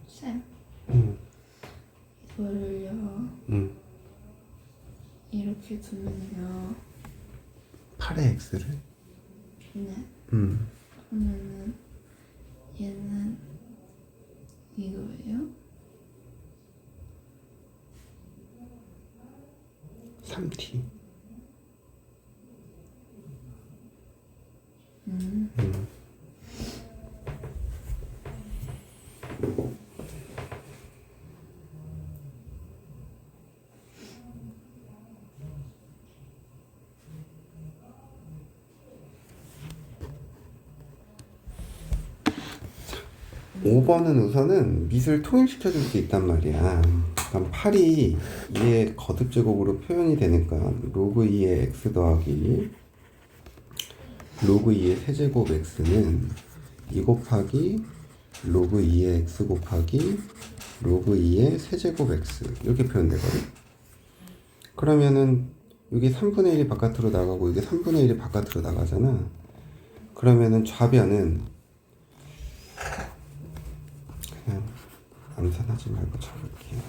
쌤, 음, 이거를요 이렇게 두면요. 8의 x를 네. 음, 그러면은 얘는 이거예요? 3t. 음. 5번은 우선은 밑을 통일시켜 줄 수 있단 말이야. 그럼 8이 2의 거듭제곱으로 표현이 되니까 로그 2의 x 더하기 로그 2의 세제곱 x는 2 곱하기 로그 2의 x 곱하기 로그 2의 세제곱 x 이렇게 표현되거든. 그러면은 여기 3분의 1이 바깥으로 나가고 이게 3분의 1이 바깥으로 나가잖아. 그러면은 좌변은 그냥 암산하지 말고 적을게요.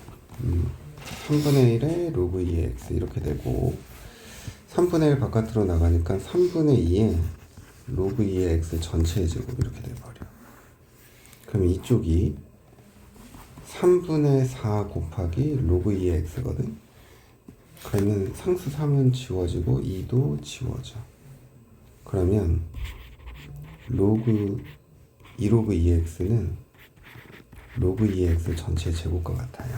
3분의 1에 로그 2의 x 이렇게 되고 3분의 1 바깥으로 나가니까 3분의 2에 로그 2의 x 전체의 제곱 이렇게 돼버려. 그럼 이쪽이 3분의 4 곱하기 로그 2의 x거든. 그러면 상수 3은 지워지고 2도 지워져. 그러면 로그 2로그 2의 x는 로그 2의 x 전체 제곱과 같아요.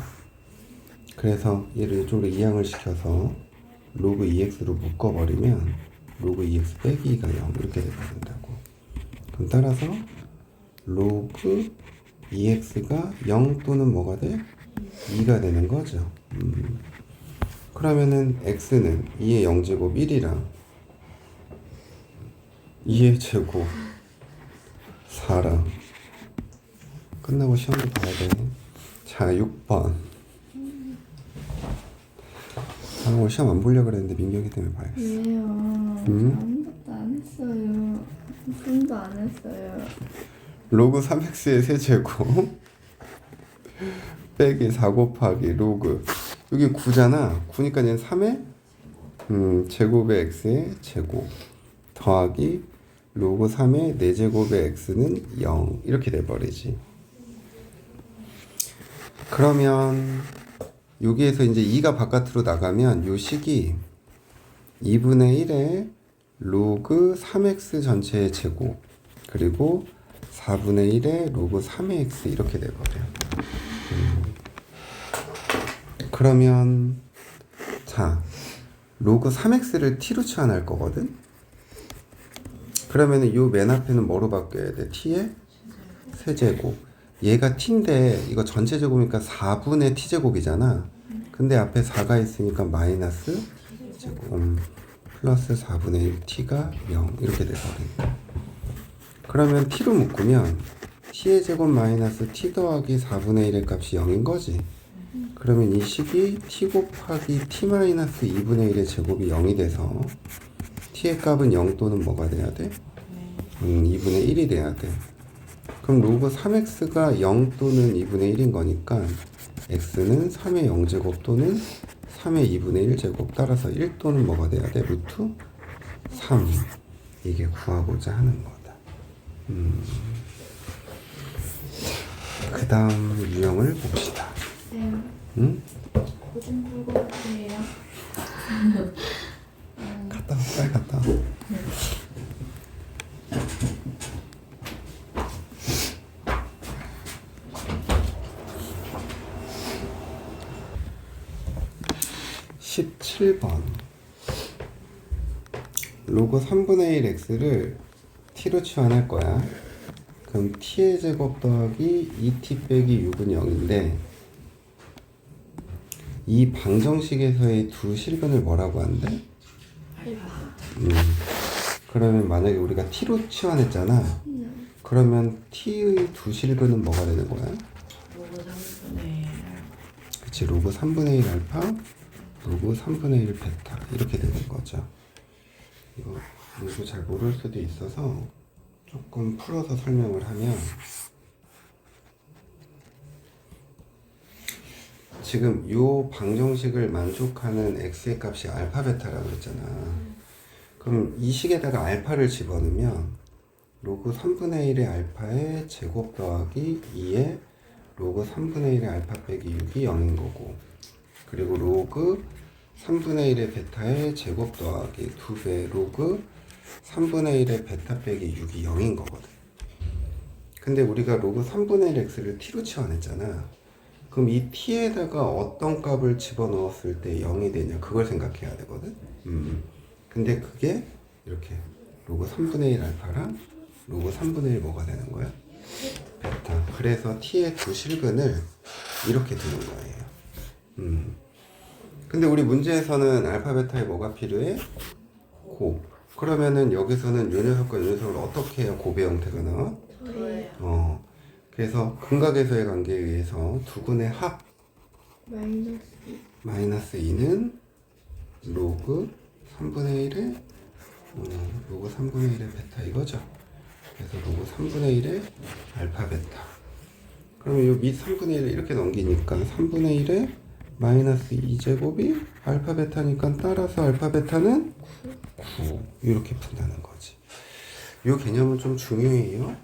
그래서 얘를 이쪽으로 이항을 시켜서 로그 2x로 묶어버리면 로그 2x 빼기 2가 0 이렇게 돼버린다고. 그럼 따라서 로그 2x가 0 또는 뭐가 돼? 2가 되는 거죠. 그러면은 x는 2의 0제곱 1이랑 2의 제곱 4랑 끝나고 시험도 봐야 돼. 자, 6번. 아, 오늘 시험 안 보려고 그랬는데 민경이 때문에 봐야겠어. 왜요? 아무것도 안 했어요. 손도 안 했어요. 로그 3x의 세제곱 빼기 4 곱하기 로그 여기 9잖아. 9니까 얘는 3의 제곱의 x의 제곱 더하기 로그 3의 4제곱의 x는 0 이렇게 돼버리지. 그러면 여기에서 이제 2가 바깥으로 나가면 요 식이 2분의 1의 로그 3x 전체의 제곱 그리고 4분의 1의 로그 3의 x 이렇게 돼버려. 그러면 자 로그 3x를 t로 치환할 거거든. 그러면 요 맨 앞에는 뭐로 바뀌어야 돼? t의 세제곱. 얘가 t인데 이거 전체 제곱이니까 4분의 t제곱이잖아. 근데 앞에 4가 있으니까 마이너스 제곱 플러스 4분의 1 t가 0 이렇게 돼버린다. 그러면 t로 묶으면 t의 제곱 마이너스 t 더하기 4분의 1의 값이 0인 거지. 그러면 이 식이 t 곱하기 t 마이너스 2분의 1의 제곱이 0이 돼서 t의 값은 0 또는 뭐가 돼야 돼? 2분의 1이 돼야 돼. 그럼 로그 3x가 0 또는 2분의 1인 거니까 x는 3의 0제곱 또는 3의 2분의 1제곱 따라서 1 또는 뭐가 돼야 돼? 루트 3 이게 구하고자 하는 거다. 그 다음 유형을 봅시다. 네. 응? 고좀 풀고 갈게요. 갔다 와, 빨리 갔다 와. (17번) 로그 3분의 1 x를 t로 치환할 거야. 그럼 t의 제곱 더하기 2t 빼기 6은 0인데 이 방정식에서의 두 실근을 뭐라고 한대? 그러면 만약에 우리가 t로 치환했잖아. 그러면 t의 두 실근은 뭐가 되는 거야? 로그 3분의 1. 그치, 로그 3분의 1 알파, 로그 3분의 1 베타 이렇게 되는 거죠. 이거 로그 잘 모를 수도 있어서 조금 풀어서 설명을 하면 지금 요 방정식을 만족하는 x의 값이 알파 베타라고 했잖아. 그럼 이 식에다가 알파를 집어넣으면 로그 3분의 1의 알파의 제곱 더하기 2의 로그 3분의 1의 알파 빼기 6이 0인 거고, 그리고 로그 3분의 1의 베타의 제곱 더하기 2배 로그 3분의 1의 베타 빼기 6이 0인 거거든. 근데 우리가 로그 3분의 1 x를 t로 치환했잖아. 그럼 이 t에다가 어떤 값을 집어넣었을 때 0이 되냐 그걸 생각해야 되거든. 근데 그게 이렇게 로그 3분의 1 알파랑 로그 3분의 1 뭐가 되는 거야? 베타. 그래서 t의 두 실근을 이렇게 두는 거예요. 근데 우리 문제에서는 알파 베타에 뭐가 필요해? 곱. 그러면은 여기서는 요 녀석과 요 녀석을 어떻게 해야 곱의 형태가 나와? 저예요. 그래서 근각에서의 관계에 의해서 두근의 합 마이너스 마이너스 2는 로그 3분의 1의 로그 3분의 1의 베타 이거죠. 그래서 로그 3분의 1의 알파 베타. 그러면 요 밑 3분의 1을 이렇게 넘기니까 3분의 1의 마이너스 2제곱이 알파 베타니까 따라서 알파 베타는 9 이렇게 푼다는 거지. 요 개념은 좀 중요해요.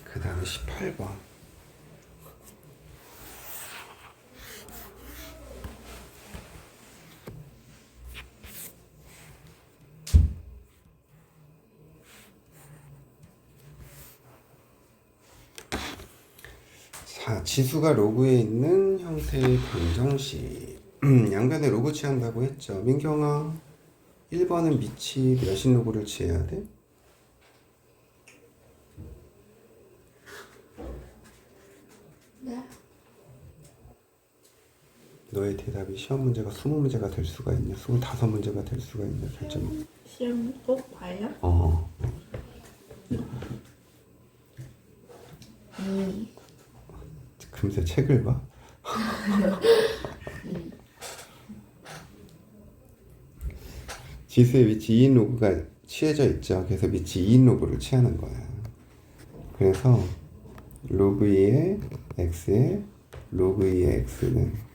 그 다음에 18번. 자, 지수가 로그에 있는 형태의 방정식. 양변에 로그 취한다고 했죠. 민경아, 1번은 밑이 몇인 로그를 취해야 돼? 네? 너의 대답이 시험 문제가 20문제가 될 수가 있냐, 25문제가 될 수가 있냐 결정. 시험 꼭 봐요? 금세 책을 봐. 지수의 위치 2인 로그가 취해져 있죠. 그래서 위치 2인 로그를 취하는 거야. 그래서 로그 2의 x에 로그 2의 x는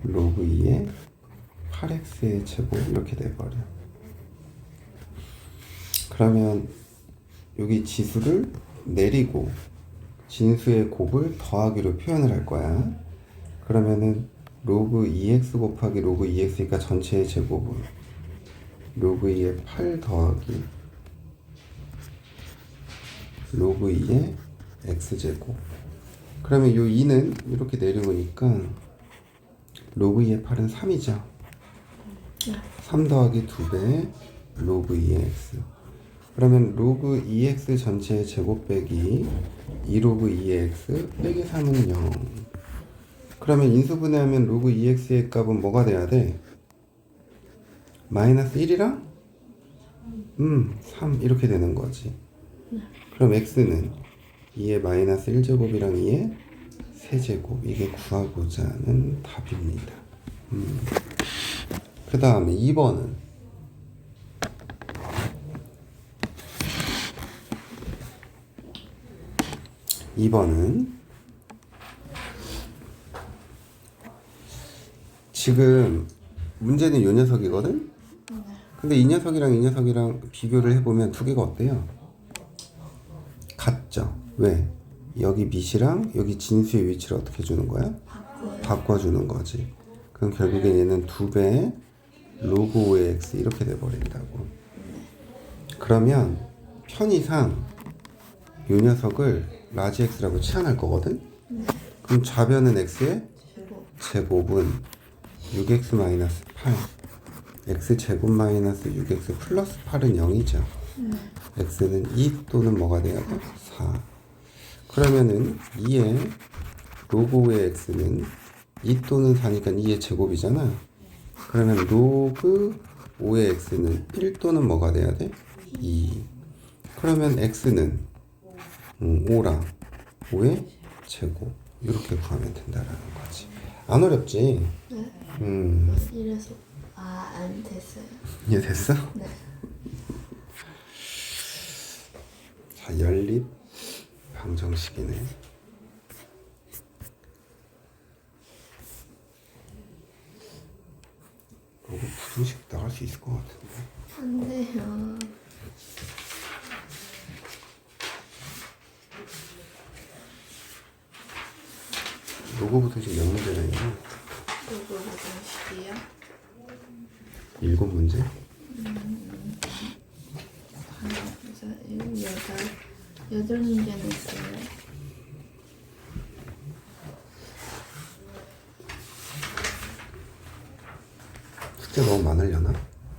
로그 2의 8x의 제곱 이렇게 돼버려. 그러면 여기 지수를 내리고 진수의 곱을 더하기로 표현을 할 거야. 그러면은 로그 2x 곱하기 로그 2x니까 전체의 제곱은 로그 2의 8 더하기 로그 2의 x제곱. 그러면 이 2는 이렇게 내려오니까 로그 2의 8은 3이죠. 3 더하기 2배 로그 2의 x. 그러면 로그 2x 전체의 제곱 빼기 2로그 2의 x 빼기 3은 0. 그러면 인수분해하면 로그 2x의 값은 뭐가 돼야 돼? 마이너스 1이랑 3 이렇게 되는 거지. 그럼 x는 2의 마이너스 1제곱이랑 2의 세제곱, 이게 구하고자 하는 답입니다. 그 다음에 2번은 지금 문제는 요 녀석이거든? 근데 이 녀석이랑 비교를 해보면 두 개가 어때요? 같죠? 왜? 여기 밑이랑 여기 진수의 위치를 어떻게 주는 거야? 바꿔주는 거지. 그럼 결국에 얘는 2배 로그 5의 x 이렇게 돼버린다고. 그러면 편의상 요 녀석을 라지 x라고 치환할 거거든? 그럼 좌변은 x의 제곱은 6x 마이너스 8 x 제곱 마이너스 6x 플러스 8은 0이죠. x는 2 또는 뭐가 돼야 돼? 4. 그러면은 2의 로그 5의 x는 2 또는 4니까 2의 제곱이잖아. 그러면 로그 5의 x는 1 또는 뭐가 돼야 돼? 2. 그러면 x는 5랑 5의 제곱 이렇게 구하면 된다라는 거지. 안 어렵지? 네. 이래서 안 됐어요. 이해됐어? 네. 자, 연립 방정식이네. 이거 부등식 나갈 수 있을 것 같은데. 안 돼요. 로고 부등식 몇 문제나 있냐? 누구 부등식이요? 7문제? 그래서 8문제는 있어요. 숙제 너무 많으려나?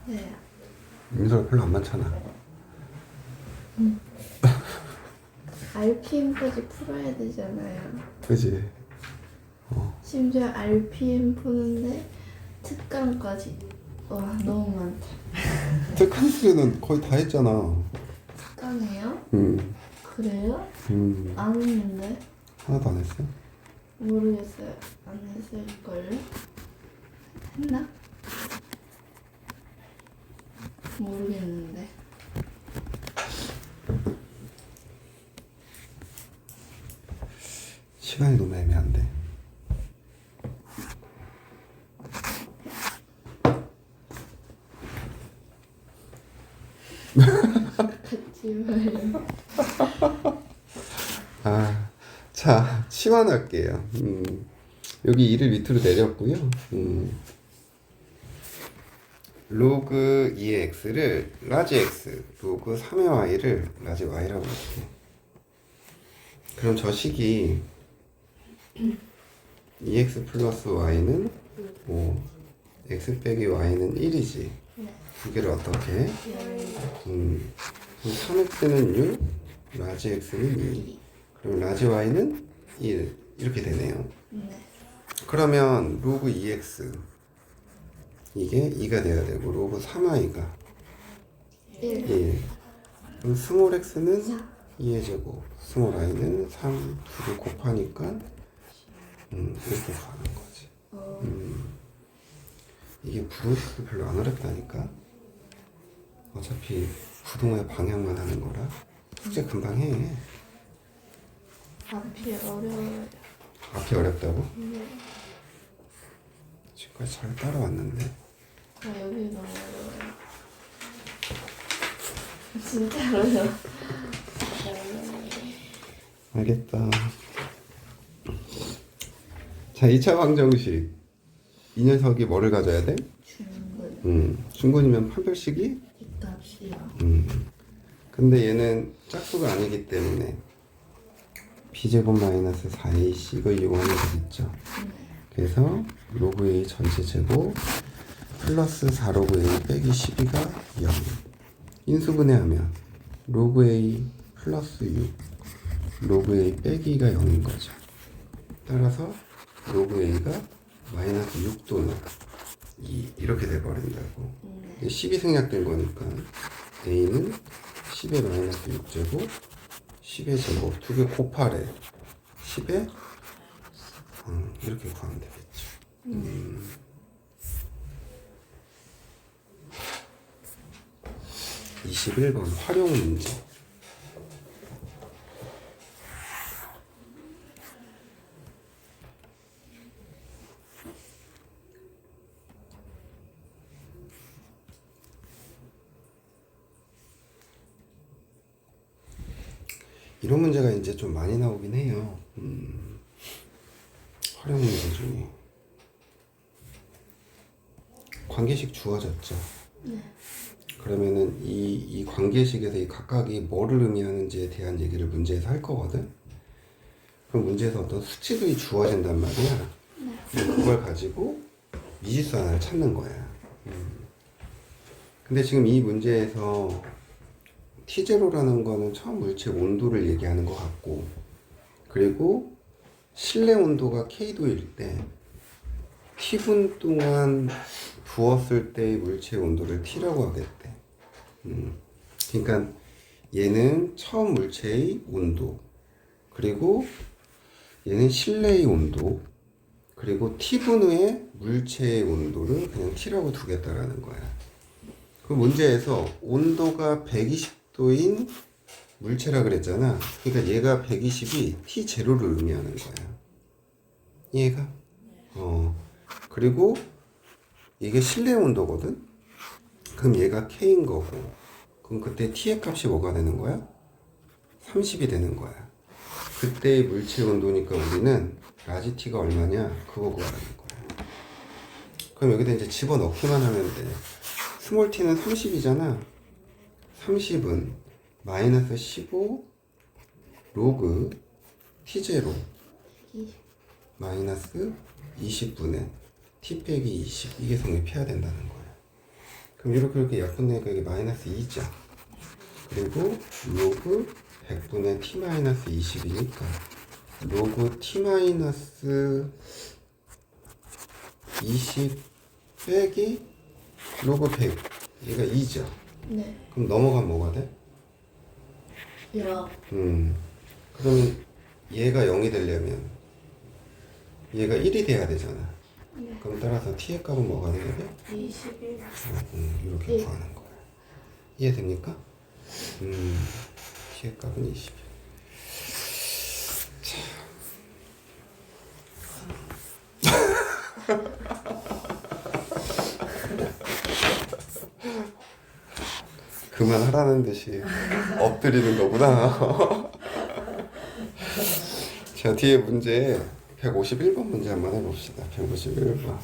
네. 민서가 별로 안 많잖아. RPM까지 풀어야 되잖아요. 그지? 심지어 RPM 푸는데 특강까지. 와, 너무 많다. 특강 숙제는 거의 다 했잖아. 특강이에요? 그래요? 안 했는데? 하나도 안 했어? 모르겠어요. 안 했을걸요? 했나? 모르겠는데. 시간이 너무 애매한데. 같이 말요. 자, 치환할게요. 여기 2를 밑으로 내렸고요. 로그 2의 x를 라지 x, 로그 3의 y를 라지 y라고 할게요. 그럼 저 식이 2x 플러스 y는 5, x 빼기 y는 1이지. 두 개를 어떻게 해? 3x는 6, 라지 x는 2. 그럼 라지 y는 1 이렇게 되네요. 네. 그러면 로그 2x 이게 2가 돼야 되고 로그 3i가 1. 1. 그럼 스몰 x는 2의 제곱, 스몰 i는 3, 두 개 곱하니까 이렇게 가는 거지. 이게 부동식도 별로 안 어렵다니까. 어차피 부동의 방향만 하는 거라 숙제 금방 해. 앞이 어려워요. 앞이 어렵다고? 네. 지금까지 잘 따라왔는데. 여기 너무 어려워요. 진짜로요. 알겠다. 자, 2차 방정식. 이 녀석이 뭐를 가져야 돼? 중근. 중근이면 판별식이? 뒷값이요. 근데 얘는 짝수가 아니기 때문에 b제곱 마이너스 4ac를 이용하면 되겠죠. 그래서 로그 a 전체 제곱 플러스 4 로그 a 빼기 12가 0. 인수분해하면 로그 a 플러스 6 로그 a 빼기가 0인 거죠. 따라서 로그 a가 마이너스 6 또는 2 이렇게 돼버린다고. 10이 생략된 거니까 a는 10의 마이너스 6제곱 10의 제곱 두 개 곱하래. 10의 이렇게 구하면 되겠죠. 21번 활용 문제. 이런 문제가 이제 좀 많이 나오긴 해요. 활용 문제 중에 관계식 주어졌죠. 그러면은 이 관계식에서 이 각각이 뭐를 의미하는지에 대한 얘기를 문제에서 할 거거든. 그럼 문제에서 어떤 수치들이 주어진단 말이야. 그걸 가지고 미지수 하나를 찾는 거야. 근데 지금 이 문제에서 T0라는 거는 처음 물체 온도를 얘기하는 것 같고, 그리고 실내 온도가 K도일 때 T분 동안 부었을 때의 물체 온도를 T라고 하겠대. 그러니까 얘는 처음 물체의 온도, 그리고 얘는 실내의 온도, 그리고 T분 후의 물체의 온도를 그냥 T라고 두겠다라는 거야. 그 문제에서 온도가 120도인 물체라 그랬잖아. 그러니까 얘가 120이 T0를 의미하는 거야. 이해가? 그리고 이게 실내 온도거든? 그럼 얘가 K인 거고, 그럼 그때 T의 값이 뭐가 되는 거야? 30이 되는 거야. 그때의 물체 온도니까 우리는 라지 T가 얼마냐? 그거 구하라는 거야. 그럼 여기다 이제 집어넣기만 하면 돼. 스몰 t는 30이잖아. 30은 마이너스 15 로그 t0 마이너스 20분의 t 빼기 20 이게 성립해야 된다는 거야. 그럼 이렇게 약분되니까 이게 마이너스 2죠. 그리고 로그 100분의 t 마이너스 20이니까 로그 t 마이너스 20 빼기 로그 100 얘가 2죠. 네. 그럼 넘어가면 뭐가 돼? 여. 그러면 얘가 0이 되려면 얘가 1이 돼야 되잖아. 그럼 따라서 t의 값은 뭐가 돼야 돼? 21. 이렇게 네. 구하는 거야. 이해됩니까? t의 값은 21. 그만하라는 듯이 엎드리는 거구나. 자, 뒤에 문제 151번 문제 한번 해봅시다. 151번.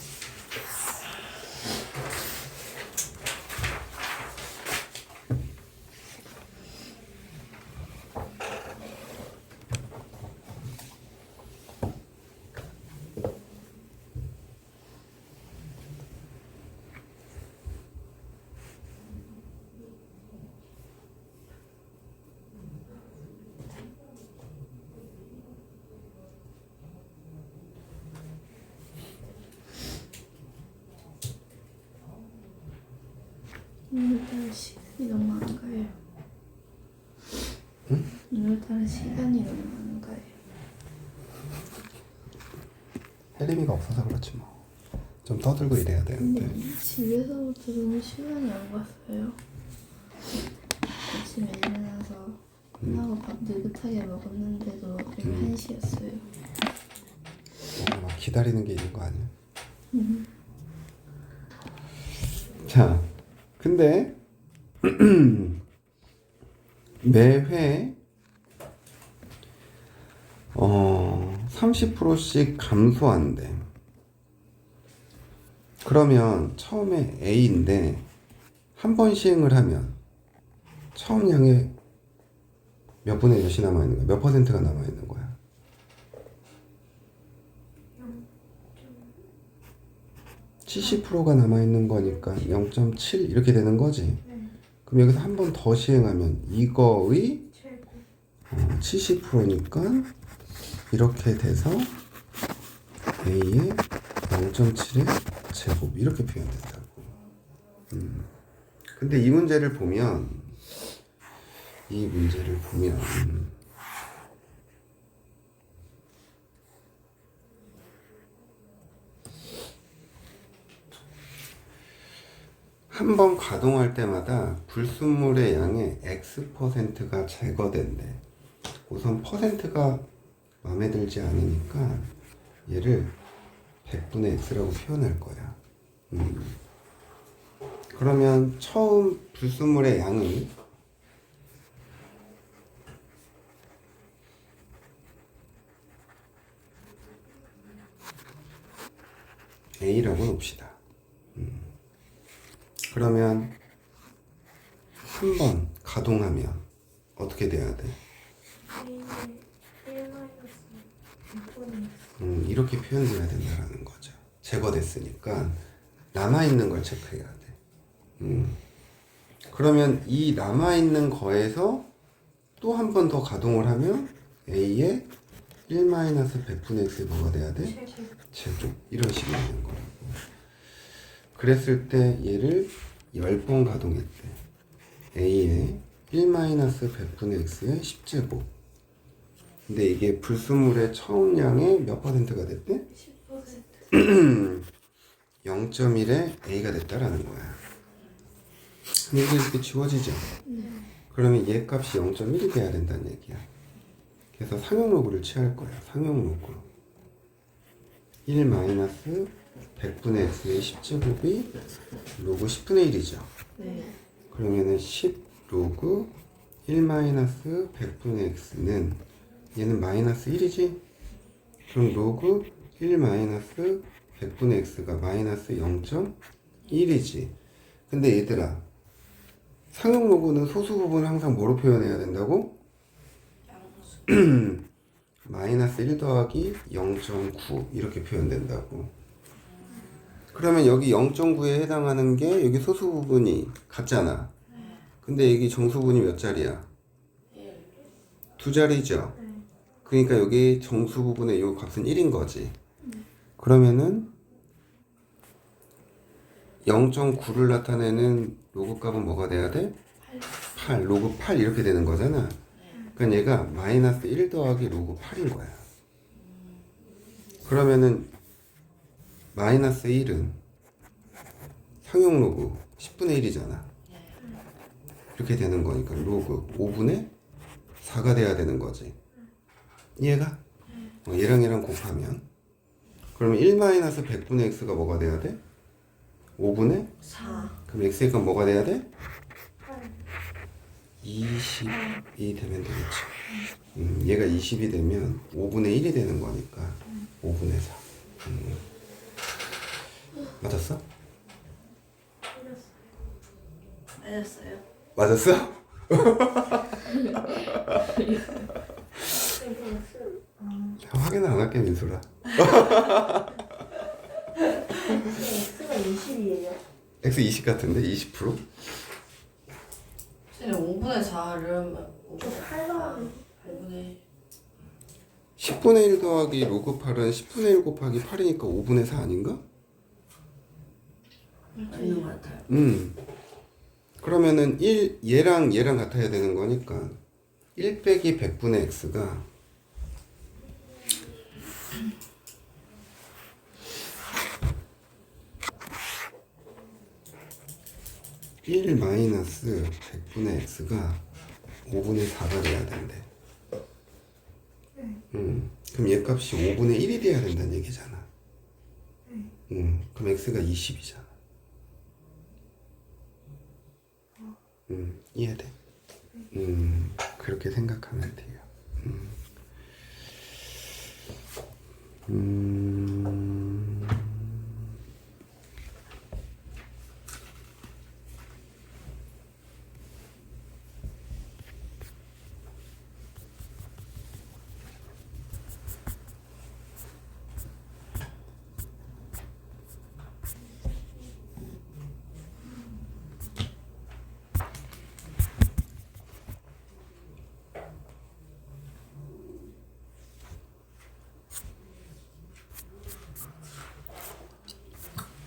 오늘따라 시간이 너무 안 가요. 응? 오늘따라 시간이 너무 안 가요. 혜림이가 없어서 그렇지 뭐. 좀 떠들고 이래야 되는데. 집에서부터 너무 시간이 안 갔어요. 아침에 일어나서 하고 밥 느긋하게 먹었는데도 지금 1시였어요. 막 기다리는 게 있는 거 아니야? 자, 근데 매회 30%씩 감소한대. 그러면 처음에 A인데 한 번 시행을 하면 처음 양에 몇 분의 몇이 남아있는 거야? 몇 퍼센트가 남아있는 거야? 70%가 남아있는 거니까 0.7 이렇게 되는 거지. 그럼 여기서 한 번 더 시행하면 이거의 70%니까 이렇게 돼서 A의 0.7의 제곱 이렇게 표현된다고. 근데 이 문제를 보면 한 번 가동할 때마다 불순물의 양의 X%가 제거된대. 우선 퍼센트가 마음에 들지 않으니까 얘를 100분의 X라고 표현할 거야. 그러면 처음 불순물의 양은 A라고 놓읍시다. 그러면 한 번 가동하면 어떻게 돼야 돼? 이렇게 표현돼야 된다는 거죠. 제거됐으니까 남아있는 걸 체크해야 돼. 그러면 이 남아있는 거에서 또 한 번 더 가동을 하면 A의 1-100분의 X에 뭐가 돼야 돼? 제곱. 이런 식이 되는 거라고. 그랬을 때 얘를 10번 가동했대. A의 1-100분의 X의 10제곱. 근데 이게 불순물의 처음 양의 몇 퍼센트가 됐대? 10%. 0.1의 A가 됐다라는 거야. 근데 이게 이렇게 지워지죠? 그러면 얘 값이 0.1이 돼야 된다는 얘기야. 그래서 상용로그를 취할 거야. 상용로그. 1-100분의 X의 10제곱이 로그 10분의 1이죠. 네. 그러면은 10 로그 1-100분의 X는 얘는 마이너스 1이지? 그럼 로그 1-100분의 X가 마이너스 0.1이지. 근데 얘들아, 상용 로그는 소수 부분을 항상 뭐로 표현해야 된다고? 마이너스 1 더하기 0.9 이렇게 표현된다고. 그러면 여기 0.9에 해당하는 게 여기 소수 부분이 같잖아. 근데 여기 정수분이 몇 자리야? 2자리죠? 그러니까 여기 정수 부분의 요 값은 1인 거지. 그러면은 0.9를 나타내는 로그 값은 뭐가 돼야 돼? 8. 로그 8 이렇게 되는 거잖아. 그러니까 얘가 마이너스 1 더하기 로그 8인 거야. 그러면은 마이너스 1은 상용 로그 10분의 1이잖아. 이렇게 되는 거니까 로그 5분의 4가 돼야 되는 거지. 이해가? 얘랑 얘랑 곱하면 그러면 1-100분의 X가 뭐가 돼야 돼? 5분의? 4. 그럼 X의 값 뭐가 돼야 돼? 20이 되면 되겠지. 얘가 20이 되면 5분의 1이 되는 거니까 5분의 4. 맞았어? 알았어요. 맞았어? 확인을 안 할게, 민소라. X가 20이에요. X 20 같은데? 20%? 선생님 5분의 4를 8 더하기 8분의 10분의 1 더하기 로그 8은 10분의 1 곱하기 8이니까 5분의 4 아닌가? 아닌 것 같아요. 그러면은 1 얘랑 얘랑 같아야 되는 거니까 1 빼기 100분의 x가 1 마이너스 100분의 x가 5분의 4가 돼야 된대. 그럼 얘 값이 5분의 1이 돼야 된다는 얘기잖아. 그럼 x가 20이잖아. 이해돼? 그렇게 생각하면 돼요.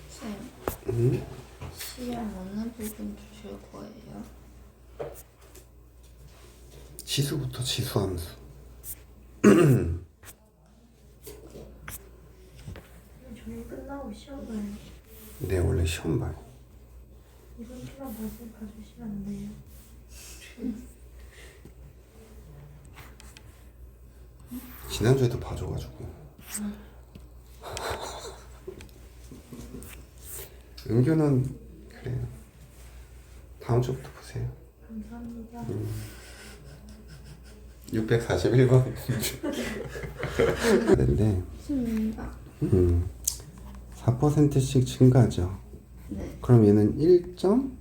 쌤, 시험 어느 부분 주실 거예요? 지수부터 지수함수. 저희 끝나고 시험 봐요. 네, 원래 시험 봐요. 이번 주만 봐주시면 안 돼요? 지난주에도 봐줘가지고. 은규는 그래요. 다음 주부터 보세요. 감사합니다. 641번. 근데 4%씩 증가죠. 네. 그럼 얘는 1점?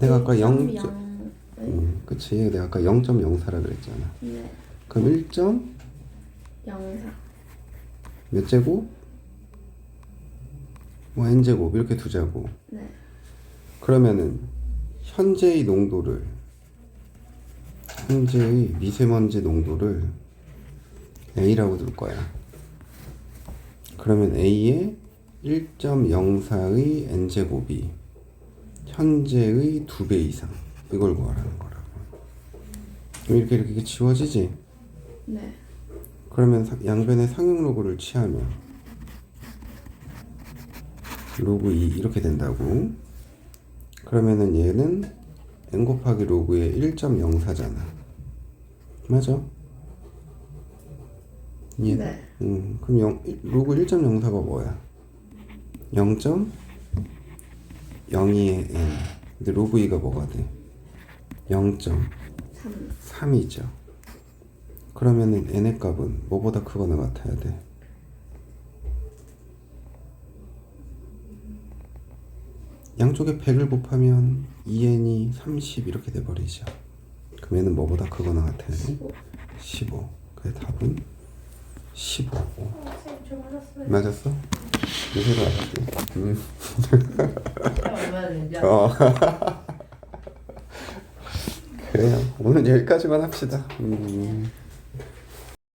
내가 아까 0. 0. 그치. 내가 아까 0.04라 그랬잖아. 네. 그럼 1점 0사. 몇 제곱? 뭐 n제곱 이렇게 두자고. 네. 그러면은 현재의 농도를, 현재의 미세먼지 농도를 A라고 둘 거야. 그러면 A의 1.04의 n제곱이 현재의 2배 이상, 이걸 구하라는 거라고. 이렇게 지워지지? 네. 그러면 양변의 상용로그를 취하면 로그 2 이렇게 된다고. 그러면은 얘는 n 곱하기 로그의 1.04잖아. 맞아? 이해? 네. 그럼 로그 1.04가 뭐야? 0.02의 n. 근데 로그 2가 뭐가 돼? 0.3이죠. 그러면은 n의 값은 뭐보다 크거나 같아야 돼? 양쪽에 100을 곱하면 2n이 30 이렇게 돼버리죠. 그럼 얘는 뭐보다 크거나 같아야 돼? 15. 그래 답은 15. 선생님 저 맞았어요. 맞았어? 요새도 알았지. 얼마나 되냐? 그래요. 오늘 여기까지만 합시다.